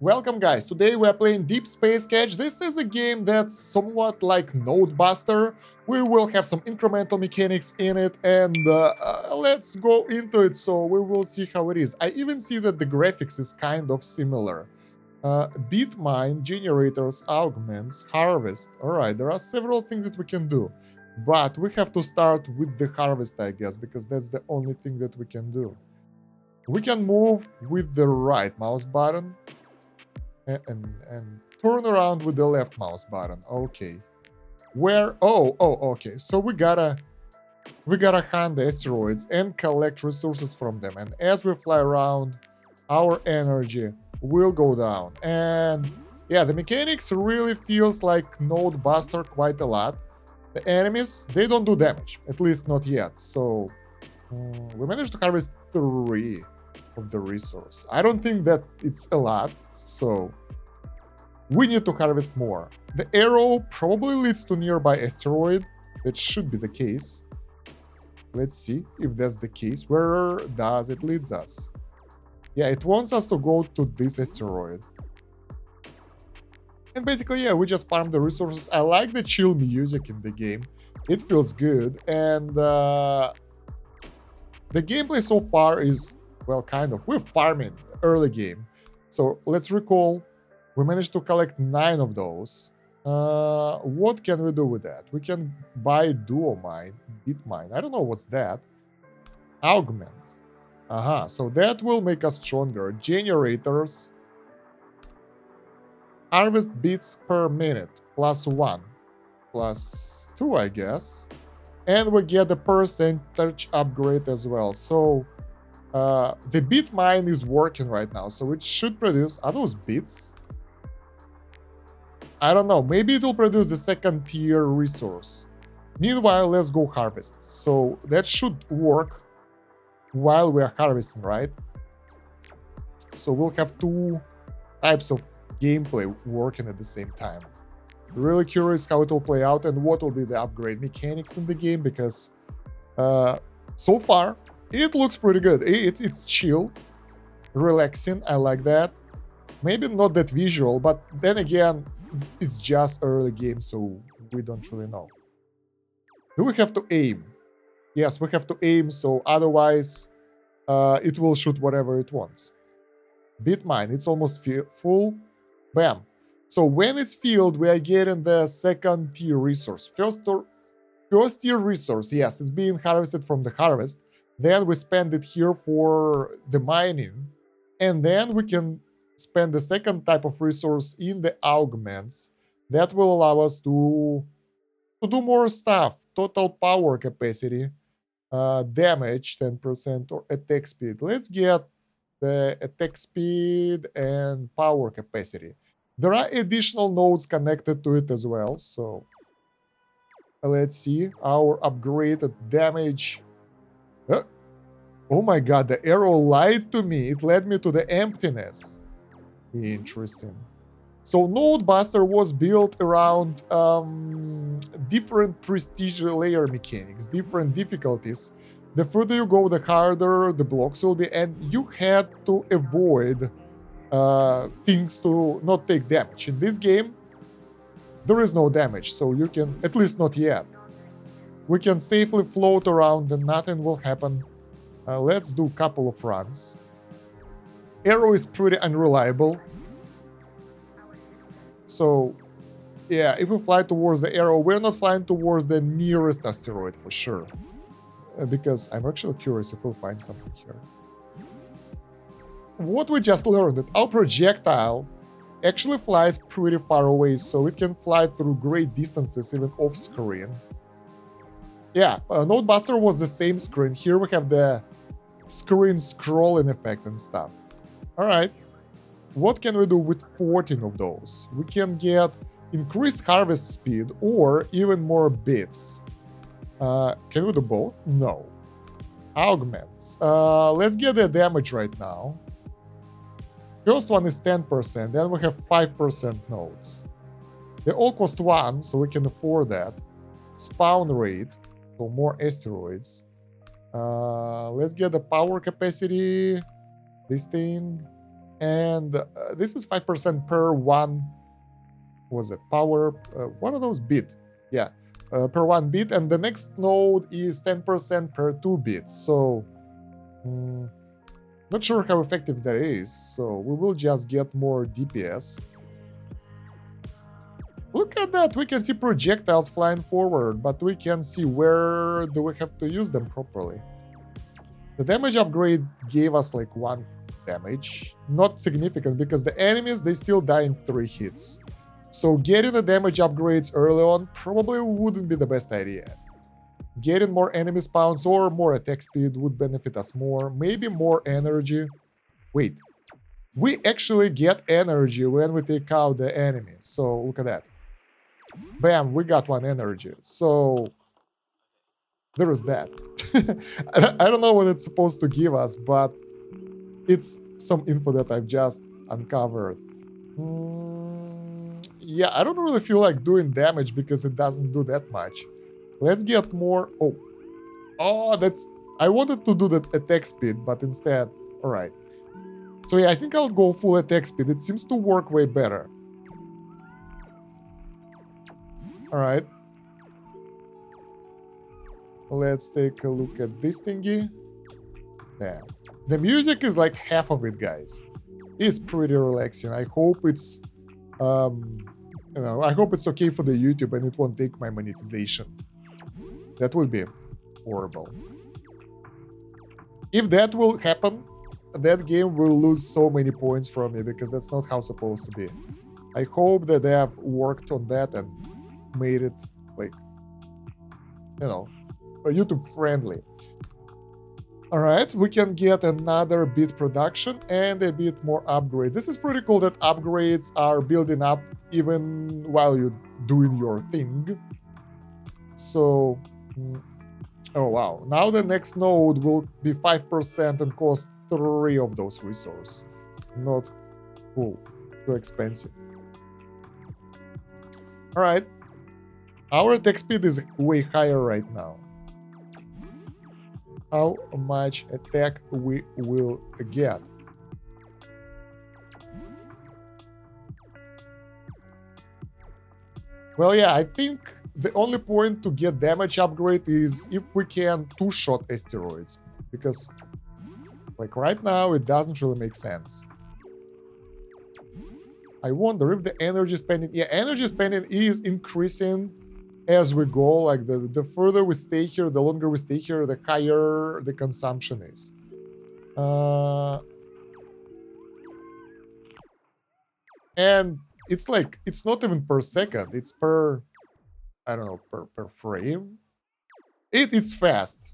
Welcome guys, today we are playing Deep Space Catch. This is a game that's somewhat like Node Buster. We will have some incremental mechanics in it and let's go into it so we will see how it is. I even see that the graphics is kind of similar. Beat mine, generators, augments, harvest. Alright, there are several things that we can do. But we have to start with the harvest, I guess, because that's the only thing that we can do. We can move with the right mouse button. And turn around with the left mouse button. Okay. Where? Oh, okay. So we gotta hunt the asteroids and collect resources from them. And as we fly around, our energy will go down. And yeah, the mechanics really feels like Node Buster quite a lot. The enemies, they don't do damage, at least not yet. So we managed to harvest 3 of the resource. I don't think that it's a lot, so we need to harvest more. The arrow probably leads to nearby asteroid. That should be the case. Let's see if that's the case. Where does it lead us? Yeah, it wants us to go to this asteroid. And basically, yeah, we just farm the resources. I like the chill music in the game. It feels good. And the gameplay so far is, well, kind of. We're farming early game. So let's recall, we managed to collect 9 of those. What can we do with that? We can buy duo mine, bit mine. I don't know what's that. Augments. So that will make us stronger. Generators. Harvest bits per minute. +1. +2, I guess. And we get the percentage upgrade as well. So the bit mine is working right now, so it should produce, are those bits? I don't know, maybe it will produce the second tier resource. Meanwhile, let's go harvest. So that should work while we are harvesting, right? So we'll have 2 types of gameplay working at the same time. Really curious how it will play out and what will be the upgrade mechanics in the game, because so far it looks pretty good. It's chill, relaxing. I like that. Maybe not that visual, but then again, it's just early game, so we don't really know. Do we have to aim? Yes, we have to aim, so otherwise it will shoot whatever it wants. Bit mine, it's almost full. Bam. So when it's filled, we are getting the second tier resource. First tier resource, yes, it's being harvested from the harvest. Then we spend it here for the mining. And then we can spend the second type of resource in the augments. That will allow us to do more stuff. Total power capacity, damage 10%, or attack speed. Let's get the attack speed and power capacity. There are additional nodes connected to it as well, so let's see. Our upgraded damage. Oh my god, the arrow lied to me. It led me to the emptiness. Interesting. So Node Buster was built around different prestige layer mechanics, different difficulties. The further you go, the harder the blocks will be, and you had to avoid things to not take damage. In this game, there is no damage, so you can, at least not yet. We can safely float around and nothing will happen. Let's do a couple of runs. Arrow is pretty unreliable. So, yeah, if we fly towards the arrow, we're not flying towards the nearest asteroid for sure. Because I'm actually curious if we'll find something here. What we just learned, that our projectile actually flies pretty far away, so it can fly through great distances even off screen. Yeah, Node Buster was the same screen. Here we have the screen scrolling effect and stuff. Alright, what can we do with 14 of those? We can get increased harvest speed or even more bits. Can we do both? No. Augments. Let's get the damage right now. First one is 10%, then we have 5% nodes. They all cost 1, so we can afford that. Spawn rate, so more asteroids. Let's get the power capacity. This thing. And this is 5% per one, was it power? One of those bit. Yeah, per one bit. And the next node is 10% per 2 bits. So, not sure how effective that is. So, we will just get more DPS. Look at that, we can see projectiles flying forward, but we can see where do we have to use them properly. The damage upgrade gave us like 1 damage. Not significant because the enemies, they still die in 3 hits. So getting the damage upgrades early on probably wouldn't be the best idea. Getting more enemy spawns or more attack speed would benefit us more. Maybe more energy. Wait, we actually get energy when we take out the enemy. So look at that. Bam, we got 1 energy. So there is that. I don't know what it's supposed to give us, but it's some info that I've just uncovered. Yeah, I don't really feel like doing damage because it doesn't do that much. Let's get more. Oh, that's. I wanted to do the attack speed, but instead, all right. So yeah, I think I'll go full attack speed. It seems to work way better. All right. Let's take a look at this thingy. Yeah. The music is like half of it, guys. It's pretty relaxing. I hope it's, I hope it's okay for the YouTube and it won't take my monetization. That would be horrible. If that will happen, that game will lose so many points from me because that's not how it's supposed to be. I hope that they have worked on that and made it like, YouTube friendly. All right, we can get another bit production and a bit more upgrades. This is pretty cool that upgrades are building up even while you're doing your thing. So, oh wow, now the next node will be 5% and cost 3 of those resources. Not cool, too expensive. All right, our attack speed is way higher right now. How much attack we will get? Well, yeah, I think the only point to get damage upgrade is if we can two-shot asteroids, because like right now it doesn't really make sense. I wonder if the energy spending, yeah, energy spending is increasing as we go. Like the further we stay here, the longer we stay here, the higher the consumption is. And it's like, it's not even per second, it's per, I don't know, per frame. It's fast.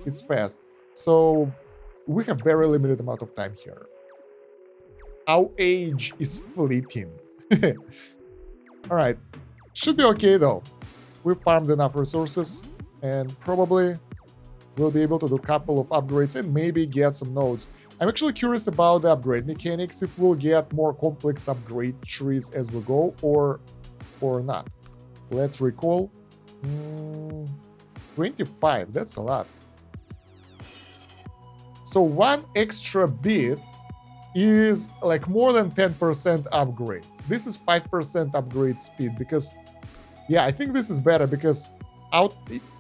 It's fast. So we have very limited amount of time here. Our age is fleeting. All right. Should be okay though. We farmed enough resources and probably we'll be able to do a couple of upgrades and maybe get some nodes. I'm actually curious about the upgrade mechanics, if we'll get more complex upgrade trees as we go or not. Let's recall. 25, that's a lot. So 1 extra bit is like more than 10% upgrade. This is 5% upgrade speed because, yeah, I think this is better because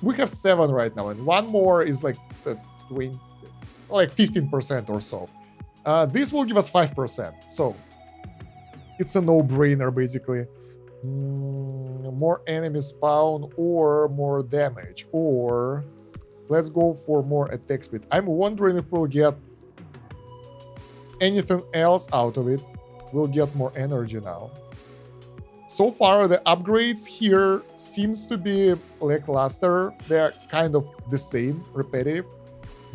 we have 7 right now and 1 more is like 15% or so. This will give us 5%, so it's a no-brainer basically. More enemy spawn or more damage, or let's go for more attack speed. I'm wondering if we'll get anything else out of it. We'll get more energy now. So far, the upgrades here seems to be lackluster. They're kind of the same, repetitive.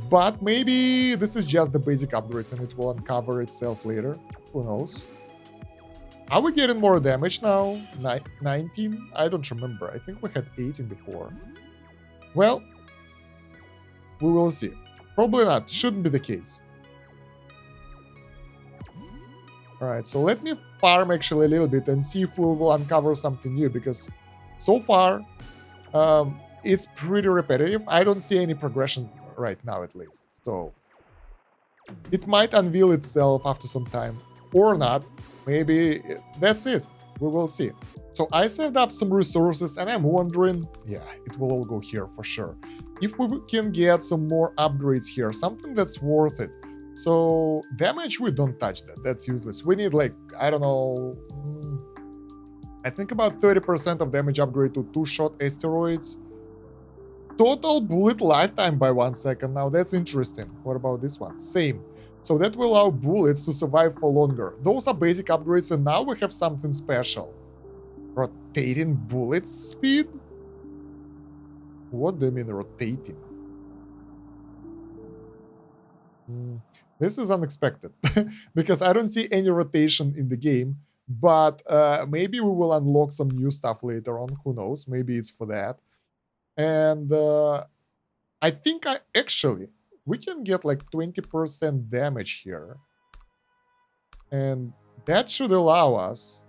But maybe this is just the basic upgrades and it will uncover itself later. Who knows? Are we getting more damage now? 19? I don't remember. I think we had 18 before. Well, we will see. Probably not. Shouldn't be the case. All right, so let me farm actually a little bit and see if we will uncover something new, because so far it's pretty repetitive. I don't see any progression right now, at least. So It might unveil itself after some time, or not. Maybe that's it. We will see. So I saved up some resources and I'm wondering, yeah, it will all go here for sure. If we can get some more upgrades here, something that's worth it. So damage, we don't touch that. That's useless. We need like, I don't know, I think about 30% of damage upgrade to 2-shot asteroids. Total bullet lifetime by 1 second. Now that's interesting. What about this one? Same. So that will allow bullets to survive for longer. Those are basic upgrades, and now we have something special. Rotating bullet speed? What do you mean rotating? This is unexpected because I don't see any rotation in the game, but maybe we will unlock some new stuff later on. Who knows? Maybe it's for that. And I think we can get like 20% damage here. And that should allow us.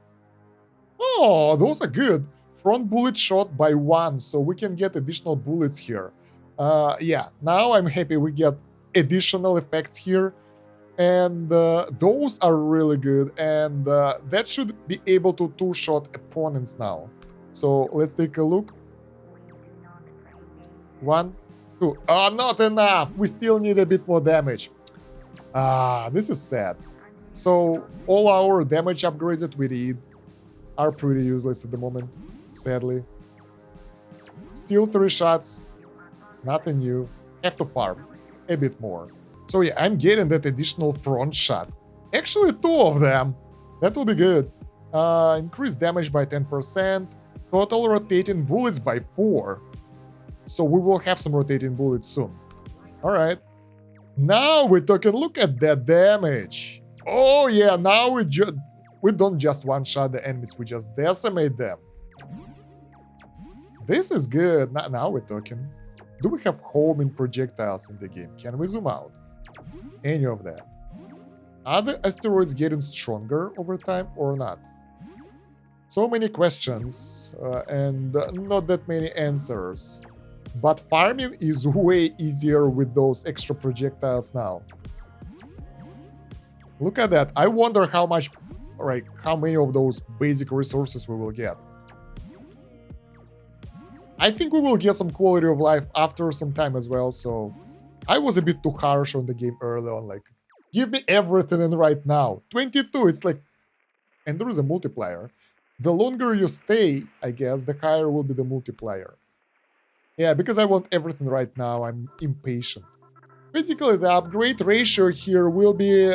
Oh, those are good. Front bullet shot by 1, so we can get additional bullets here. Yeah, now I'm happy we get additional effects here. And those are really good. And that should be able to 2-shot opponents now. So let's take a look. 1, 2. Oh, not enough. We still need a bit more damage. This is sad. So all our damage upgrades that we need are pretty useless at the moment, sadly. Still 3 shots. Nothing new. Have to farm a bit more. So yeah, I'm getting that additional front shot. Actually, 2 of them. That will be good. Increase damage by 10%. Total rotating bullets by 4. So we will have some rotating bullets soon. All right. Now we're talking. Look at that damage. Oh yeah, now we don't just one-shot the enemies, we just decimate them. This is good. Now we're talking. Do we have homing projectiles in the game? Can we zoom out? Any of that? Are the asteroids getting stronger over time or not? So many questions and not that many answers. But farming is way easier with those extra projectiles now. Look at that. I wonder how many of those basic resources we will get. I think we will get some quality of life after some time as well, so I was a bit too harsh on the game early on, like, give me everything in right now. 22, it's like, and there is a multiplier. The longer you stay, I guess, the higher will be the multiplier. Yeah, because I want everything right now, I'm impatient. Basically, the upgrade ratio here will be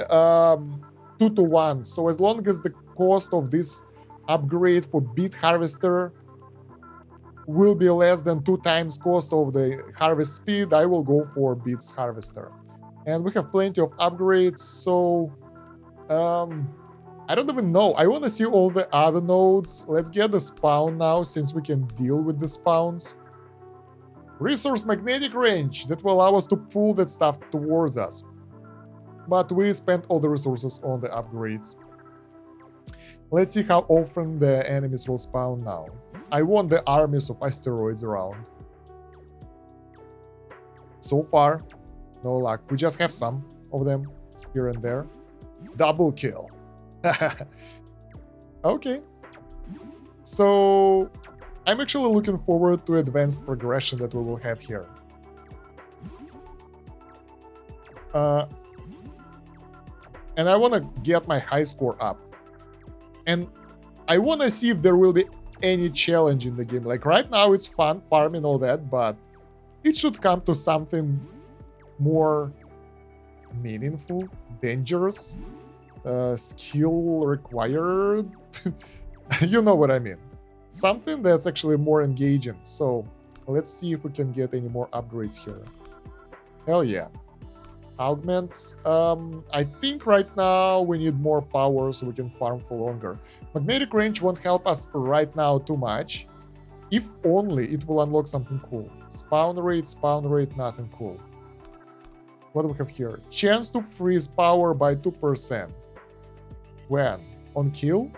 2 to 1. So as long as the cost of this upgrade for beet harvester will be less than 2 times cost of the harvest speed, I will go for beets harvester. And we have plenty of upgrades, so I don't even know. I want to see all the other nodes. Let's get the spawn now, since we can deal with the spawns. Resource magnetic range that will allow us to pull that stuff towards us. But we spent all the resources on the upgrades. Let's see how often the enemies will spawn now. I want the armies of asteroids around. So far, no luck. We just have some of them here and there. Double kill. Okay. So I'm actually looking forward to advanced progression that we will have here. And I want to get my high score up. And I want to see if there will be any challenge in the game. Like right now it's fun, farming, all that, but it should come to something more meaningful, dangerous, skill required. You know what I mean. Something that's actually more engaging. So let's see if we can get any more upgrades here. Hell yeah. Augments. I think right now we need more power so we can farm for longer. Magnetic range won't help us right now too much. If only it will unlock something cool. Spawn rate, nothing cool. What do we have here? Chance to freeze power by 2%. When? On kill?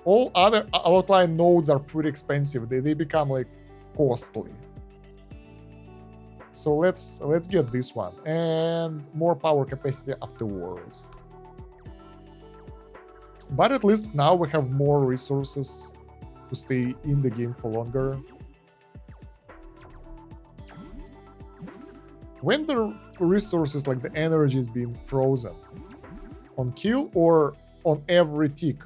All other outline nodes are pretty expensive. They become like costly. So let's get this one and more power capacity afterwards. But at least now we have more resources to stay in the game for longer. When the resources like the energy is being frozen, on kill or on every tick?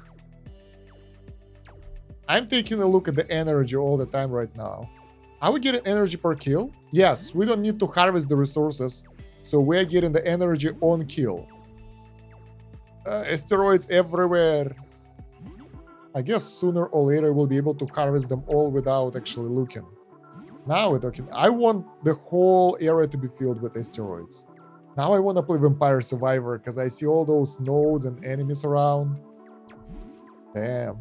I'm taking a look at the energy all the time right now. Are we getting energy per kill? Yes, we don't need to harvest the resources, so we're getting the energy on kill. Asteroids everywhere. I guess sooner or later we'll be able to harvest them all without actually looking. Now we're talking. I want the whole area to be filled with asteroids. Now I want to play Vampire Survivor because I see all those nodes and enemies around. Damn.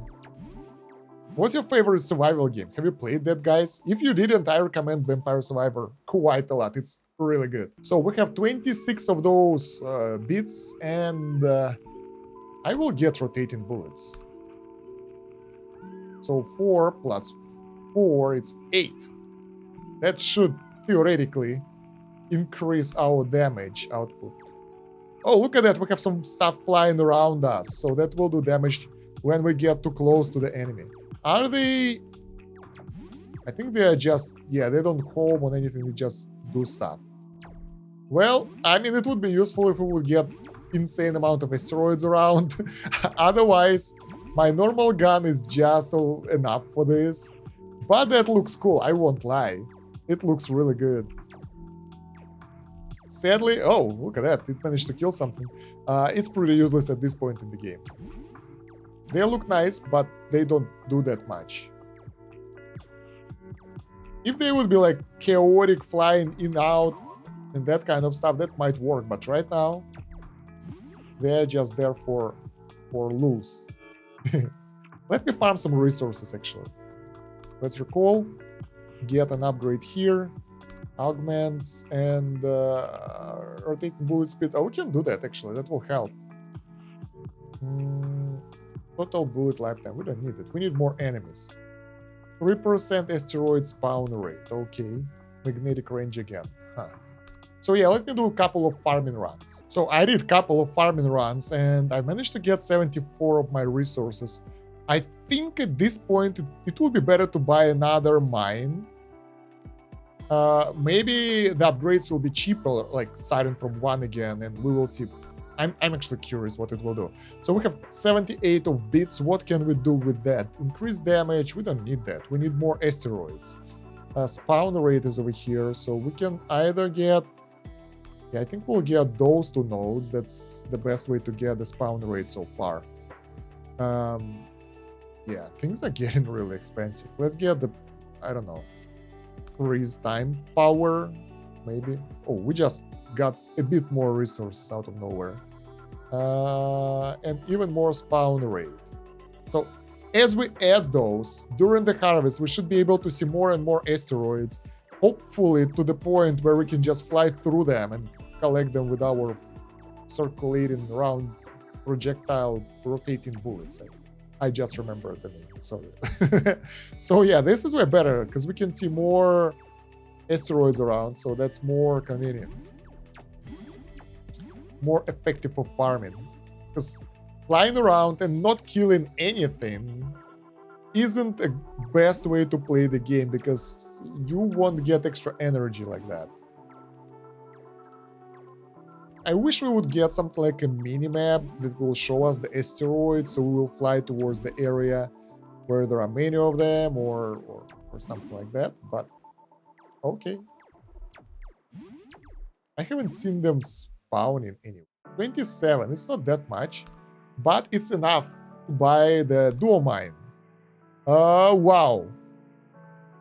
What's your favorite survival game? Have you played that, guys? If you didn't, I recommend Vampire Survivor quite a lot. It's really good. So we have 26 of those bits, and I will get rotating bullets. So 4 plus 4, it's 8. That should theoretically increase our damage output. Oh, look at that. We have some stuff flying around us. So that will do damage when we get too close to the enemy. Are they... I think they are just... Yeah, they don't home on anything. They just do stuff. Well, I mean, it would be useful if we would get insane amount of asteroids around. Otherwise, my normal gun is just enough for this. But that looks cool. I won't lie. It looks really good. Sadly, oh, look at that. It managed to kill something. It's pretty useless at this point in the game. They look nice, but they don't do that much. If they would be like chaotic, flying in, out, and that kind of stuff, that might work. But right now, they're just there for lulz. Let me farm some resources, actually. Let's recall. Get an upgrade here. Augments and rotating bullet speed. Oh, we can do that, actually. That will help. Total bullet lifetime. We don't need it. We need more enemies. 3% asteroid spawn rate. Okay. Magnetic range again. Huh. So yeah, let me do a couple of farming runs. So I did a couple of farming runs and I managed to get 74 of my resources. I think at this point it would be better to buy another mine. Maybe the upgrades will be cheaper, like starting from 1 again, and we will see. I'm actually curious what it will do. So we have 78 of bits. What can we do with that? Increase damage. We don't need that. We need more asteroids. Spawn rate is over here, so we can either get... Yeah, I think we'll get those 2 nodes. That's the best way to get the spawn rate so far. Yeah, things are getting really expensive. Let's get the... I don't know. Freeze time power, maybe. Oh, we just got a bit more resources out of nowhere. And even more spawn rate. So as we add those during the harvest, we should be able to see more and more asteroids, hopefully to the point where we can just fly through them and collect them with our circulating around projectile rotating bullets. I just remembered the name, sorry. So yeah, this is way better because we can see more asteroids around, so that's more convenient. More effective for farming. Because flying around and not killing anything isn't a best way to play the game because you won't get extra energy like that. I wish we would get something like a mini-map that will show us the asteroids, so we will fly towards the area where there are many of them, or something like that, but okay. I haven't seen them spawning anywhere. 27, it's not that much, but it's enough to buy the duo mine. Wow.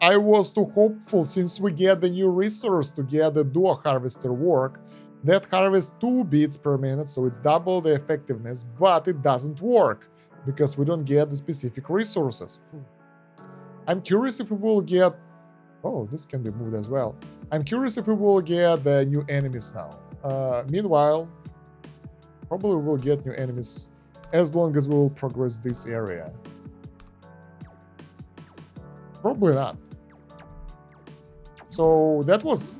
I was too hopeful since we get the new resource to get the duo harvester work. That harvests 2 bits per minute, so it's double the effectiveness, but it doesn't work because we don't get the specific resources. I'm curious if we will get... Oh, this can be moved as well. I'm curious if we will get the new enemies now. Meanwhile, probably we will get new enemies as long as we will progress this area. Probably not. So that was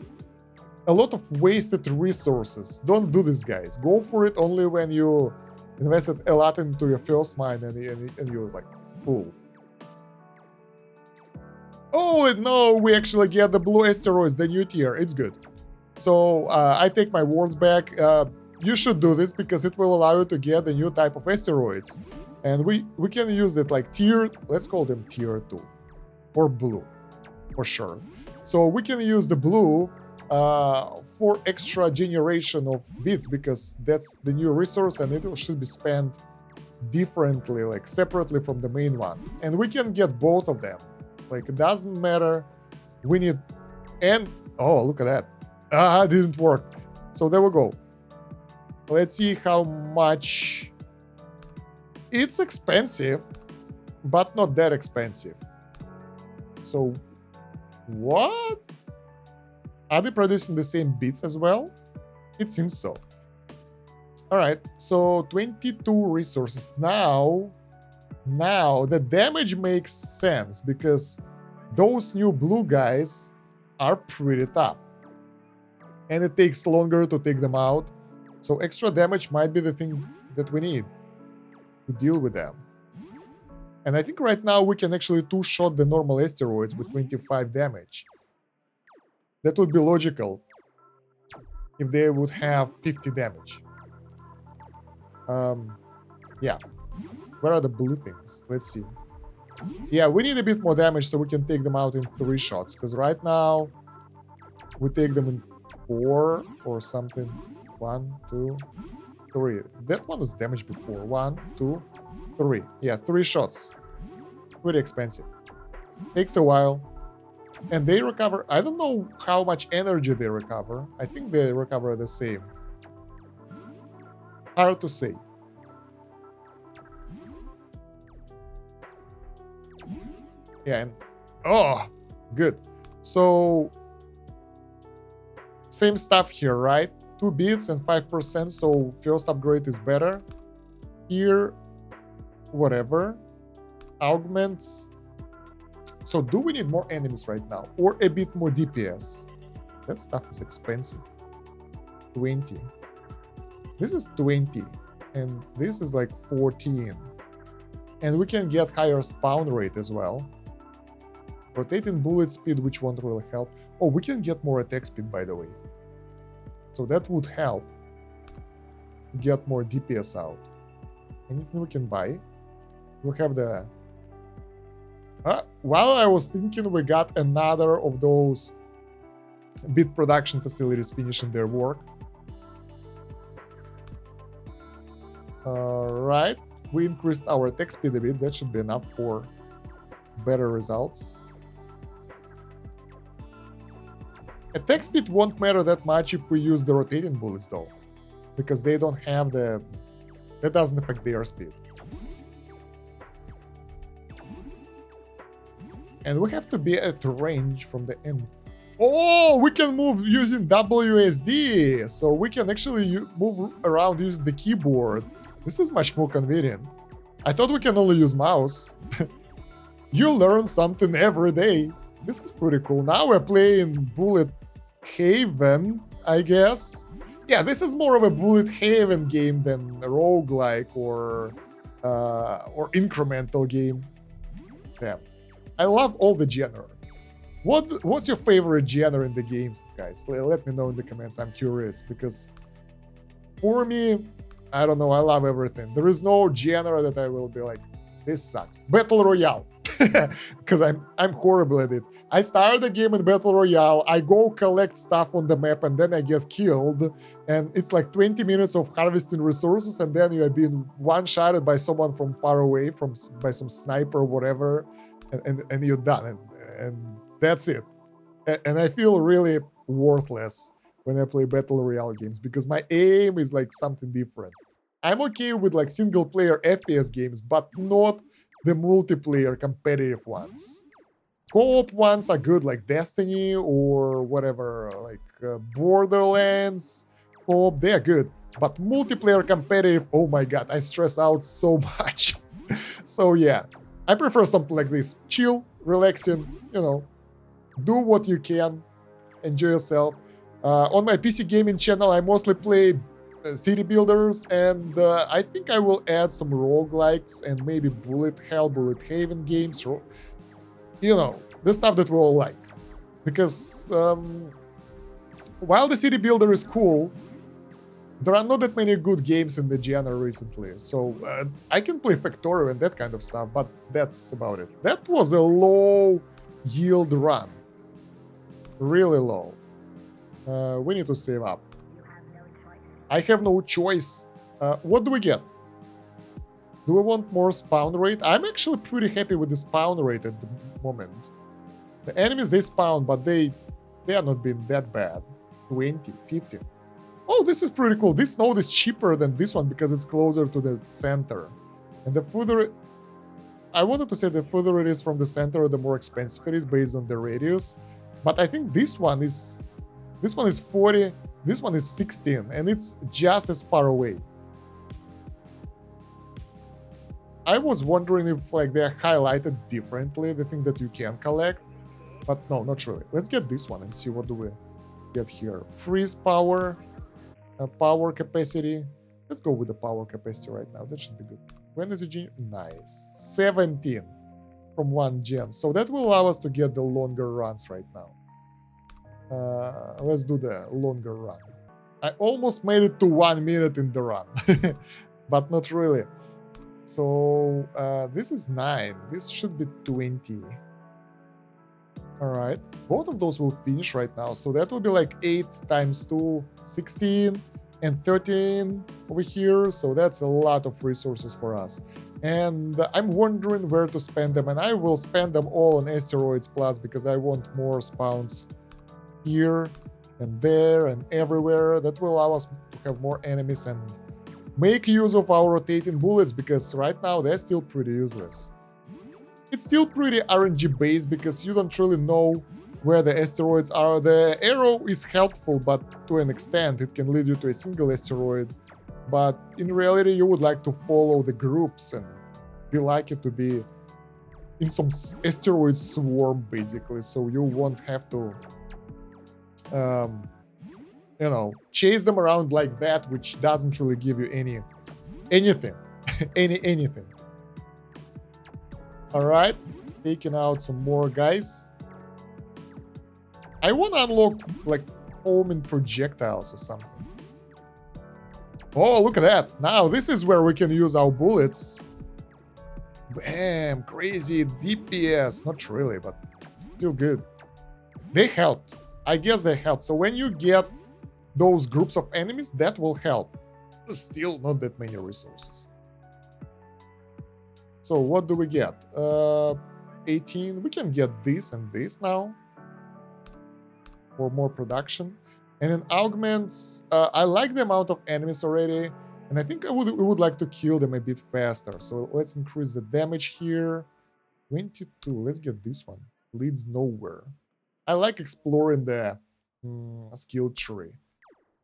a lot of wasted resources. Don't do this, guys. Go for it only when you invested a lot into your first mine and you're like full. Oh no, we actually get the blue asteroids, the new tier. It's good. So I take my words back. You should do this because it will allow you to get a new type of asteroids. And we can use it like tier, let's call them tier 2 or blue for sure. So we can use the blue for extra generation of bits because that's the new resource and it should be spent differently, like separately from the main one. And we can get both of them. Like it doesn't matter. We need, and oh, look at that. It didn't work. So there we go. Let's see how much. It's expensive, but not that expensive. So what? Are they producing the same bits as well? It seems so. All right, so 22 resources. Now the damage makes sense because those new blue guys are pretty tough. And it takes longer to take them out. So extra damage might be the thing that we need to deal with them. And I think right now we can actually two-shot the normal asteroids with 25 damage. That would be logical if they would have 50 damage. Yeah. Where are the blue things? Let's see. Yeah, we need a bit more damage so we can take them out in 3 shots. Because right now, we take them in 4 or something. 1, 2, 3. That one was damaged before. 1, 2, 3. Yeah, 3 shots. Pretty expensive. Takes a while. And they recover. I don't know how much energy they recover. I think they recover the same. Hard to say. Yeah, and oh, good. So same stuff here, right? 2 bits and 5%, so first upgrade is better. Here, whatever. Augments. So do we need more enemies right now? Or a bit more DPS? That stuff is expensive. 20. This is 20. And this is like 14. And we can get higher spawn rate as well. Rotating bullet speed, which won't really help. Oh, we can get more attack speed, by the way. So that would help get more DPS out. Anything we can buy? We have the... while I was thinking, we got another of those bit production facilities finishing their work. Right. We increased our attack speed a bit. That should be enough for better results. Attack speed won't matter that much if we use the rotating bullets though, because they don't have the... that doesn't affect their speed. And we have to be at range from the end. Oh, we can move using WSD, so we can actually move around using the keyboard. This is much more convenient. I thought we can only use mouse. You learn something every day. This is pretty cool. Now we're playing Bullet Haven, I guess. Yeah, this is more of a Bullet Haven game than a roguelike or incremental game. Yeah. I love all the genre. What's your favorite genre in the games, guys? Let me know in the comments. I'm curious because for me, I don't know. I love everything. There is no genre that I will be like, this sucks. Battle Royale. Because I'm horrible at it. I start the game in Battle Royale, I go collect stuff on the map, and then I get killed. And it's like 20 minutes of harvesting resources, and then you have been one-shotted by someone from far away, by some sniper or whatever, and you're done. And that's it. And I feel really worthless when I play Battle Royale games, because my aim is like something different. I'm okay with like single-player FPS games, but not the multiplayer competitive ones. Co-op ones are good, like Destiny or whatever, like Borderlands co-op, they are good. But multiplayer competitive, oh my god, I stress out so much. So yeah, I prefer something like this. Chill, relaxing, you know, do what you can, enjoy yourself. On my PC gaming channel, I mostly play city builders, and I think I will add some roguelikes and maybe bullet hell, bullet haven games, you know, the stuff that we all like. Because while the city builder is cool, there are not that many good games in the genre recently. So I can play Factorio and that kind of stuff, but that's about it. That was a low yield run. Really low. We need to save up. I have no choice. What do we get? Do we want more spawn rate? I'm actually pretty happy with the spawn rate at the moment. The enemies, they spawn, but they are not being that bad. 20, 15. Oh, this is pretty cool. This node is cheaper than this one because it's closer to the center. And the further... I wanted to say the further it is from the center, the more expensive it is based on the radius. But I think this one is 40, this one is 16, and it's just as far away. I was wondering if like they're highlighted differently, the thing that you can collect, but no, not really. Let's get this one and see what do we get here. Freeze power, power capacity. Let's go with the power capacity right now. That should be good. When is it? Nice. 17 from one gen. So that will allow us to get the longer runs right now. Let's do the longer run. I almost made it to 1 minute in the run, but not really. So this is 9. This should be 20. All right. Both of those will finish right now. So that will be like 8 times 2, 16, and 13 over here. So that's a lot of resources for us. And I'm wondering where to spend them. And I will spend them all on Asteroids Plus because I want more spawns here and there and everywhere. That will allow us to have more enemies and make use of our rotating bullets, because right now they're still pretty useless. It's still pretty RNG based because you don't really know where the asteroids are. The arrow is helpful, but to an extent it can lead you to a single asteroid. But in reality you would like to follow the groups and be like it to be in some asteroid swarm basically, so you won't have to you know, chase them around like that, which doesn't really give you anything. anything. All right, taking out some more guys. I want to unlock like homing projectiles or something. Oh, look at that. Now this is where we can use our bullets. Bam, crazy DPS. Not really, but still good. They helped. I guess they help. So when you get those groups of enemies, that will help. Still not that many resources. So what do we get? 18. We can get this and this now for more production. And then augments. I like the amount of enemies already, and I think we would like to kill them a bit faster. So let's increase the damage here. 22. Let's get this one. Leads nowhere. I like exploring the skill tree.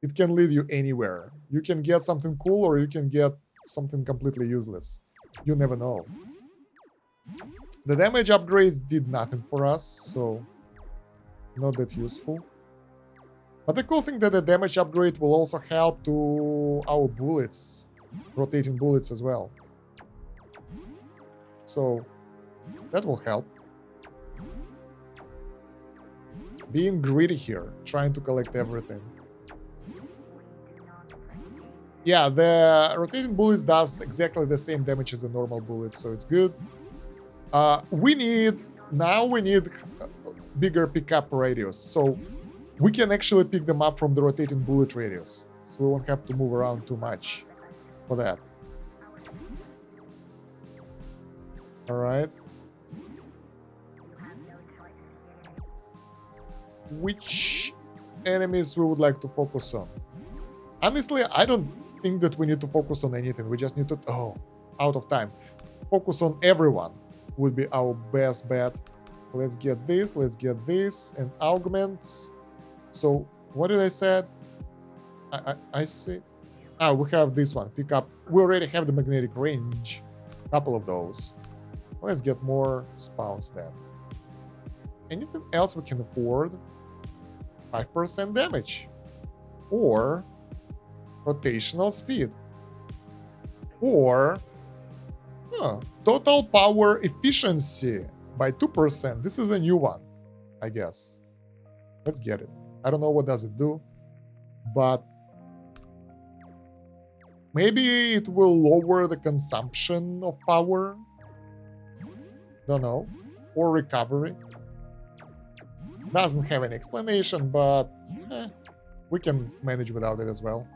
It can lead you anywhere. You can get something cool or you can get something completely useless. You never know. The damage upgrades did nothing for us, so not that useful. But the cool thing that the damage upgrade will also help to our bullets, rotating bullets as well. So that will help. Being greedy here, trying to collect everything. Yeah, the rotating bullets does exactly the same damage as a normal bullet, so it's good. We need bigger pickup radius, so we can actually pick them up from the rotating bullet radius, so we won't have to move around too much for that. All right. Which enemies we would like to focus on? Honestly, I don't think that we need to focus on anything. We just need to... Oh, out of time. Focus on everyone would be our best bet. Let's get this, and augments. So, what did I say? I see. Ah, we have this one. Pick up. We already have the magnetic range. A couple of those. Let's get more spawns then. Anything else we can afford? 5% damage. Or rotational speed. Or total power efficiency by 2%. This is a new one, I guess. Let's get it. I don't know what does it do, but maybe it will lower the consumption of power. Don't know. Or recovery. Doesn't have any explanation, but we can manage without it as well.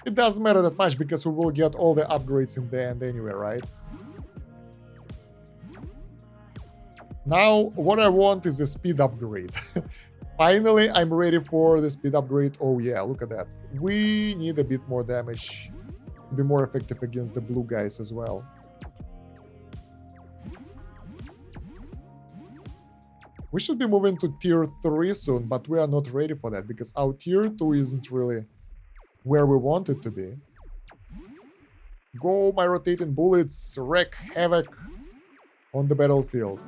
It doesn't matter that much because we will get all the upgrades in the end anyway, right? Now, what I want is a speed upgrade. Finally, I'm ready for the speed upgrade. Oh yeah, look at that. We need a bit more damage to be more effective against the blue guys as well. We should be moving to tier 3 soon, but we are not ready for that because our tier 2 isn't really where we want it to be. Go, my rotating bullets, wreak havoc on the battlefield.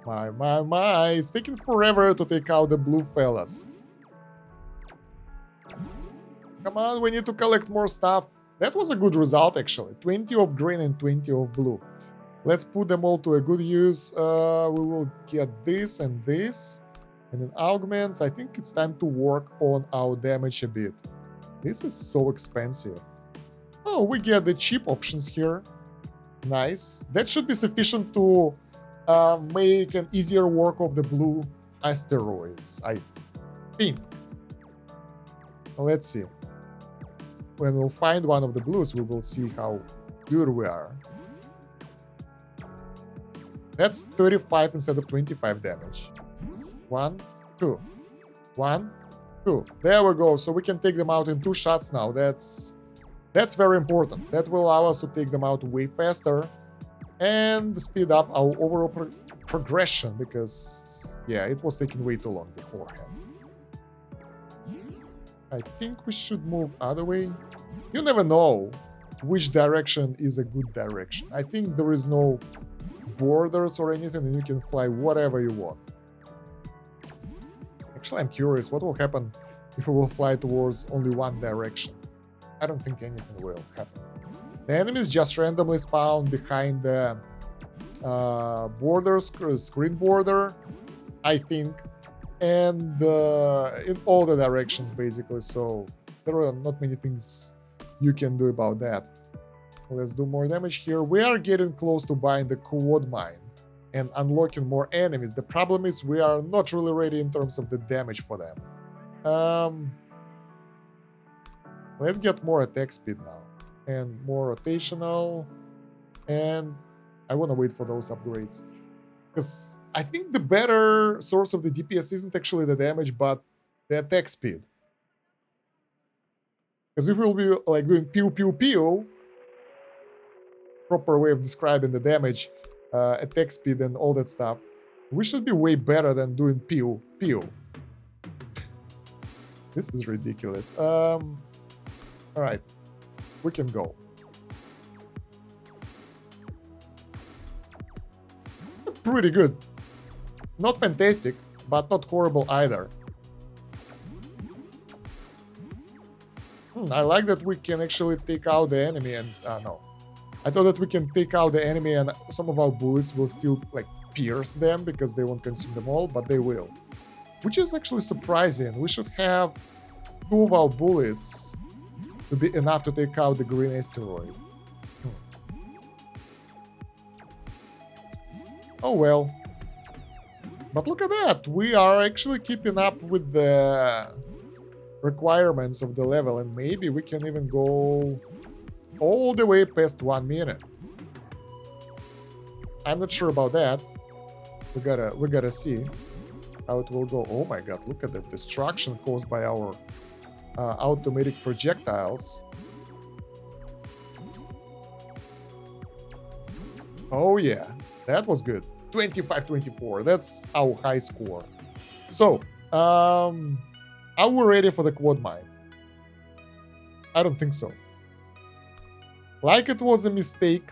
My, it's taking forever to take out the blue fellas. Come on, we need to collect more stuff. That was a good result, actually. 20 of green and 20 of blue. Let's put them all to a good use. We will get this and this. And then augments. I think it's time to work on our damage a bit. This is so expensive. Oh, we get the cheap options here. Nice. That should be sufficient to make an easier work of the blue asteroids, I think. Let's see. When we'll find one of the blues, we will see how good we are. That's 35 instead of 25 damage. 1, 2. 1, 2. There we go. So we can take them out in 2 shots now. That's very important. That will allow us to take them out way faster and speed up our overall progression because, yeah, it was taking way too long beforehand. I think we should move other way. You never know which direction is a good direction. I think there is no borders or anything and you can fly whatever you want. Actually, I'm curious what will happen if we will fly towards only one direction. I don't think anything will happen. The enemies just randomly spawn behind the screen border, I think, and in all the directions basically, so there are not many things you can do about that. Let's do more damage here. We are getting close to buying the quad mine and unlocking more enemies. The problem is we are not really ready in terms of the damage for them. Let's get more attack speed now and more rotational, and I want to wait for those upgrades because I think the better source of the DPS isn't actually the damage but the attack speed, because if we'll be like doing pew pew pew, proper way of describing the damage, attack speed and all that stuff, we should be way better than doing pew pew. This is ridiculous. All right, we can go. Pretty good. Not fantastic, but not horrible either. I like that we can actually take out the enemy and... no. I thought that we can take out the enemy and some of our bullets will still like pierce them because they won't consume them all, but they will. Which is actually surprising. We should have 2 of our bullets to be enough to take out the green asteroid. Oh well. But look at that, we are actually keeping up with the requirements of the level, and maybe we can even go all the way past 1 minute. I'm not sure about that. We gotta see how it will go. Oh my god, look at the destruction caused by our automatic projectiles. Oh yeah, that was good. 25-24, that's our high score. So, are we ready for the quad mine? I don't think so. Like it was a mistake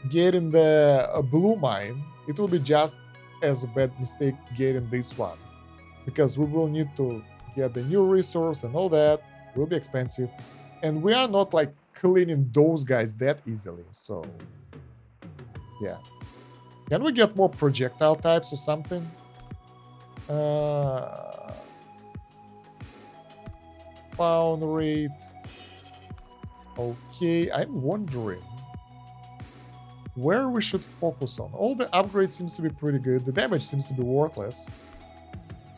getting the blue mine, it will be just as a bad mistake getting this one, because we will need to get the new resource and all that. Will be expensive, and we are not like cleaning those guys that easily. So yeah, can we get more projectile types or something? Pound rate. Okay, I'm wondering where we should focus on. All the upgrades seems to be pretty good. The damage seems to be worthless,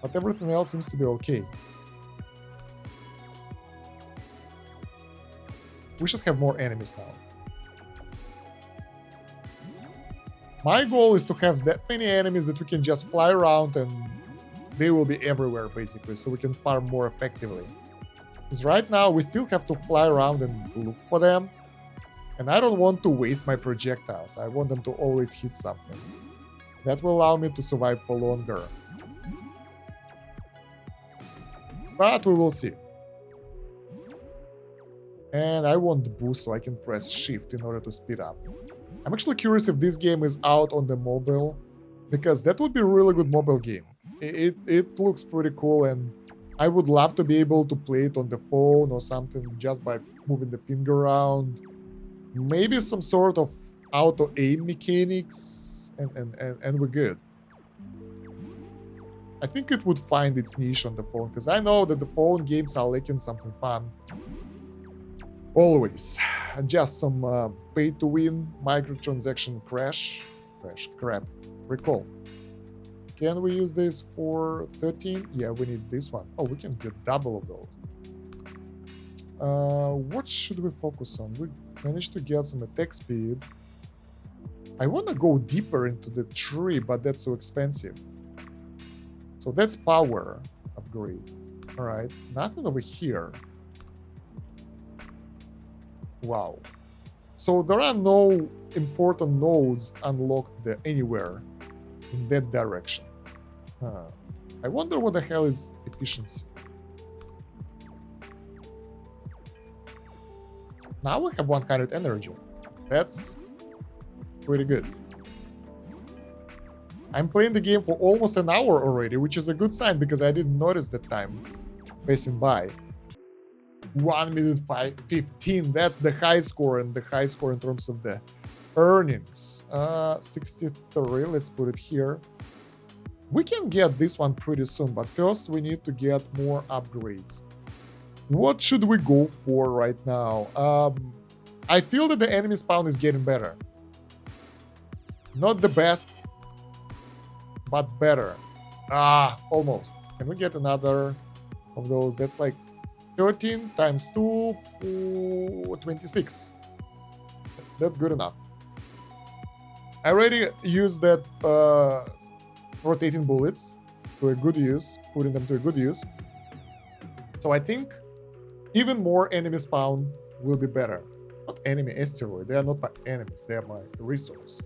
but everything else seems to be okay. We should have more enemies now. My goal is to have that many enemies that we can just fly around and they will be everywhere basically, so we can farm more effectively. Because right now we still have to fly around and look for them. And I don't want to waste my projectiles. I want them to always hit something. That will allow me to survive for longer. But we will see. And I want the boost so I can press shift in order to speed up. I'm actually curious if this game is out on the mobile, because that would be a really good mobile game. It looks pretty cool, and I would love to be able to play it on the phone or something just by moving the finger around. Maybe some sort of auto-aim mechanics, and we're good. I think it would find its niche on the phone, because I know that the phone games are lacking something fun. Always. Just some pay-to-win microtransaction crap. Recall. Can we use this for 13? Yeah, we need this one. Oh, we can get double of those. What should we focus on? We managed to get some attack speed. I want to go deeper into the tree, but that's so expensive. So that's power upgrade. All right, nothing over here. Wow. So there are no important nodes unlocked there anywhere in that direction. I wonder what the hell is efficiency. Now we have 100 energy. That's pretty good. I'm playing the game for almost an hour already, which is a good sign because I didn't notice the time passing by. 1 minute 15. That's the high score, and the high score in terms of the earnings. 63. Let's put it here. We can get this one pretty soon, but first we need to get more upgrades. What should we go for right now? I feel that the enemy spawn is getting better. Not the best, but better. Almost. Can we get another of those? That's like 13 times 2 for 26. That's good enough. I already used that rotating bullets to a good use, putting them to a good use. So I think even more enemy spawn will be better. Not enemy asteroid, they are not my enemies, they are my resource.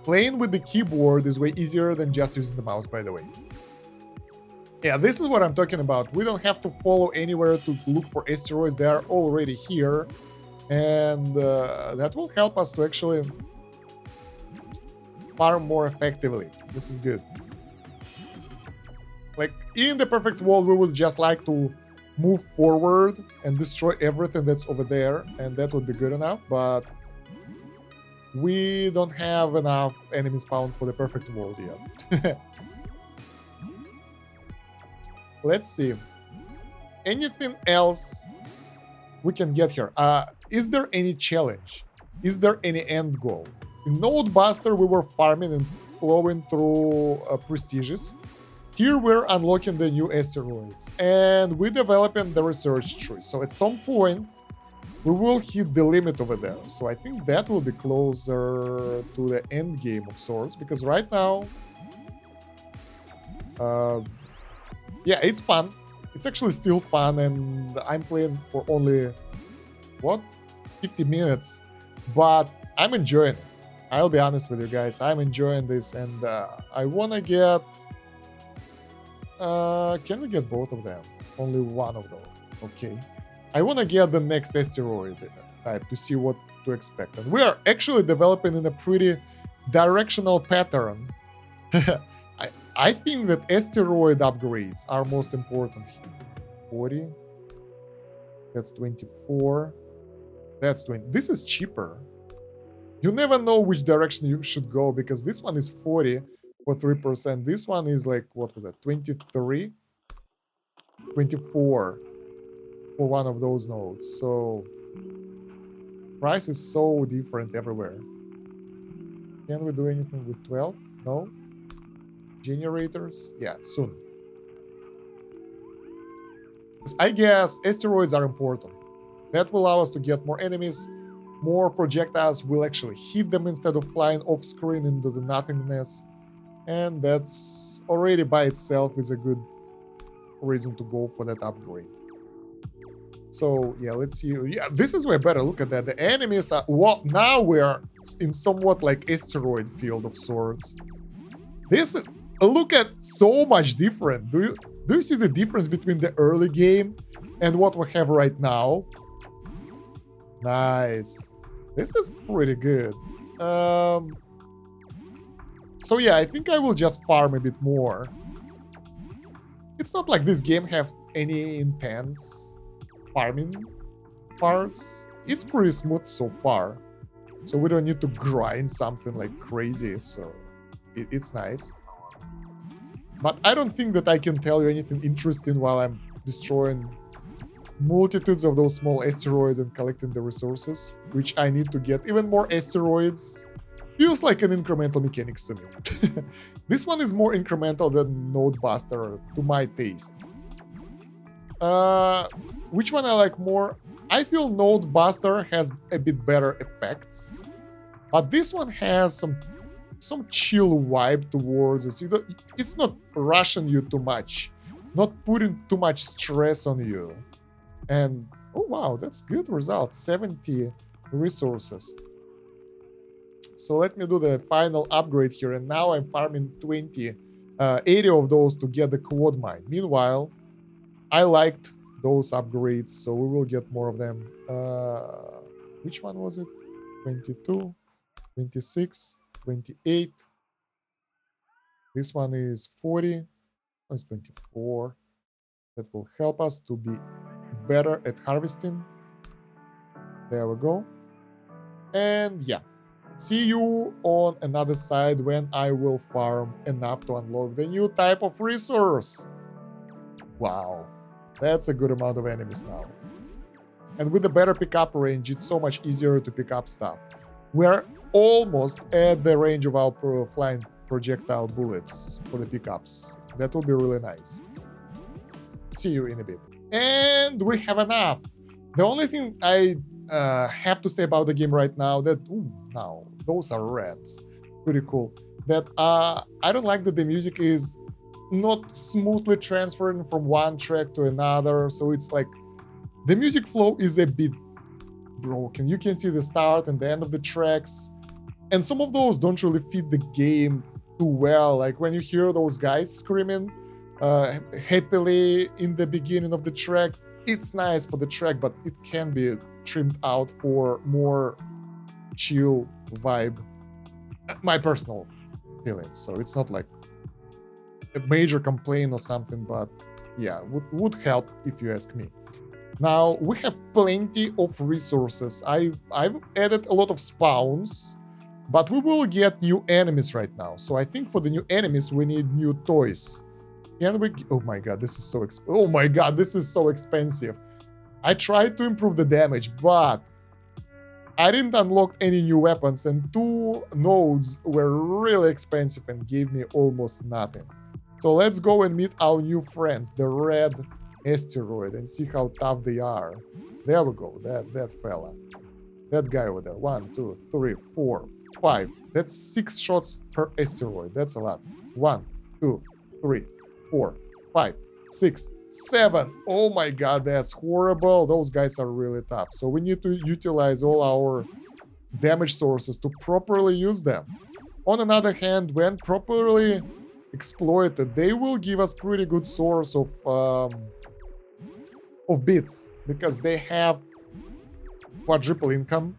Playing with the keyboard is way easier than just using the mouse, by the way. Yeah, this is what I'm talking about. We don't have to follow anywhere to look for asteroids. They are already here. And that will help us to actually farm more effectively. This is good. Like, in the perfect world, we would just like to move forward and destroy everything that's over there. And that would be good enough. But we don't have enough enemy spawn for the perfect world yet. Let's see. Anything else we can get here? Is there any challenge? Is there any end goal? In Nodebuster, we were farming and flowing through prestiges. Here we're unlocking the new asteroids, and we're developing the research tree. So at some point, we will hit the limit over there. So I think that will be closer to the end game of sorts, because right now, yeah, it's fun. It's actually still fun, and I'm playing for only, what, 50 minutes, but I'm enjoying it. I'll be honest with you guys, I'm enjoying this, and I want to get... can we get both of them? Only one of those. Okay. I want to get the next asteroid type to see what to expect. And we are actually developing in a pretty directional pattern. I think that asteroid upgrades are most important here. 40. That's 24. That's 20. This is cheaper. You never know which direction you should go because this one is 40 for 3%. This one is like, what was that? 23? 24 for one of those nodes. So price is so different everywhere. Can we do anything with 12? No. Generators? Yeah, soon. I guess asteroids are important. That will allow us to get more enemies. More projectiles will actually hit them instead of flying off screen into the nothingness. And that's already by itself is a good reason to go for that upgrade. So yeah, let's see. Yeah, this is way better. Look at that. The enemies are, well, now we're in somewhat like asteroid field of sorts. This is, look at so much different. Do you see the difference between the early game and what we have right now? Nice. This is pretty good. So yeah, I think I will just farm a bit more. It's not like this game has any intense farming parts. It's pretty smooth so far. So we don't need to grind something like crazy, so it's nice. But I don't think that I can tell you anything interesting while I'm destroying multitudes of those small asteroids and collecting the resources, which I need to get even more asteroids. Feels like an incremental mechanics to me. This one is more incremental than Node Buster to my taste. Which one I like more? I feel Node Buster has a bit better effects, but this one has some chill vibe towards it. It's not rushing you too much, not putting too much stress on you. And oh wow, that's good result. 70 resources. So let me do the final upgrade here, and now I'm farming 80 of those to get the quad mine. Meanwhile, I liked those upgrades, so we will get more of them. Which one was it? 22, 26, 28. This one is 40. It's 24. That will help us to be better at harvesting. There we go. And yeah. See you on another side when I will farm enough to unlock the new type of resource. Wow, that's a good amount of enemies now. And with the better pickup range, it's so much easier to pick up stuff. We're almost at the range of our flying projectile bullets for the pickups. That will be really nice. See you in a bit. And we have enough. The only thing I have to say about the game right now that now those are reds, pretty cool, that I don't like that the music is not smoothly transferring from one track to another. So it's like the music flow is a bit broken. You can see the start and the end of the tracks, and some of those don't really fit the game too well. Like when you hear those guys screaming happily in the beginning of the track, it's nice for the track, but it can be trimmed out for more chill vibe. My personal feelings. So it's not like a major complaint or something, but yeah, would help if you ask me. Now we have plenty of resources. I've added a lot of spawns, but we will get new enemies right now. So I think for the new enemies we need new toys. Can we? Oh my god, this is so oh my god, this is so expensive. I tried to improve the damage, but I didn't unlock any new weapons, and 2 nodes were really expensive and gave me almost nothing. So let's go and meet our new friends, the red asteroid, and see how tough they are. There we go, that fella. That guy over there. 1, 2, 3, 4, 5. That's 6 shots per asteroid. That's a lot. 1, 2, 3, 4, 5, 6, 7. Oh my god, that's horrible. Those guys are really tough. So we need to utilize all our damage sources to properly use them. On another hand, when properly exploited, they will give us pretty good source of bits, because they have quadruple income.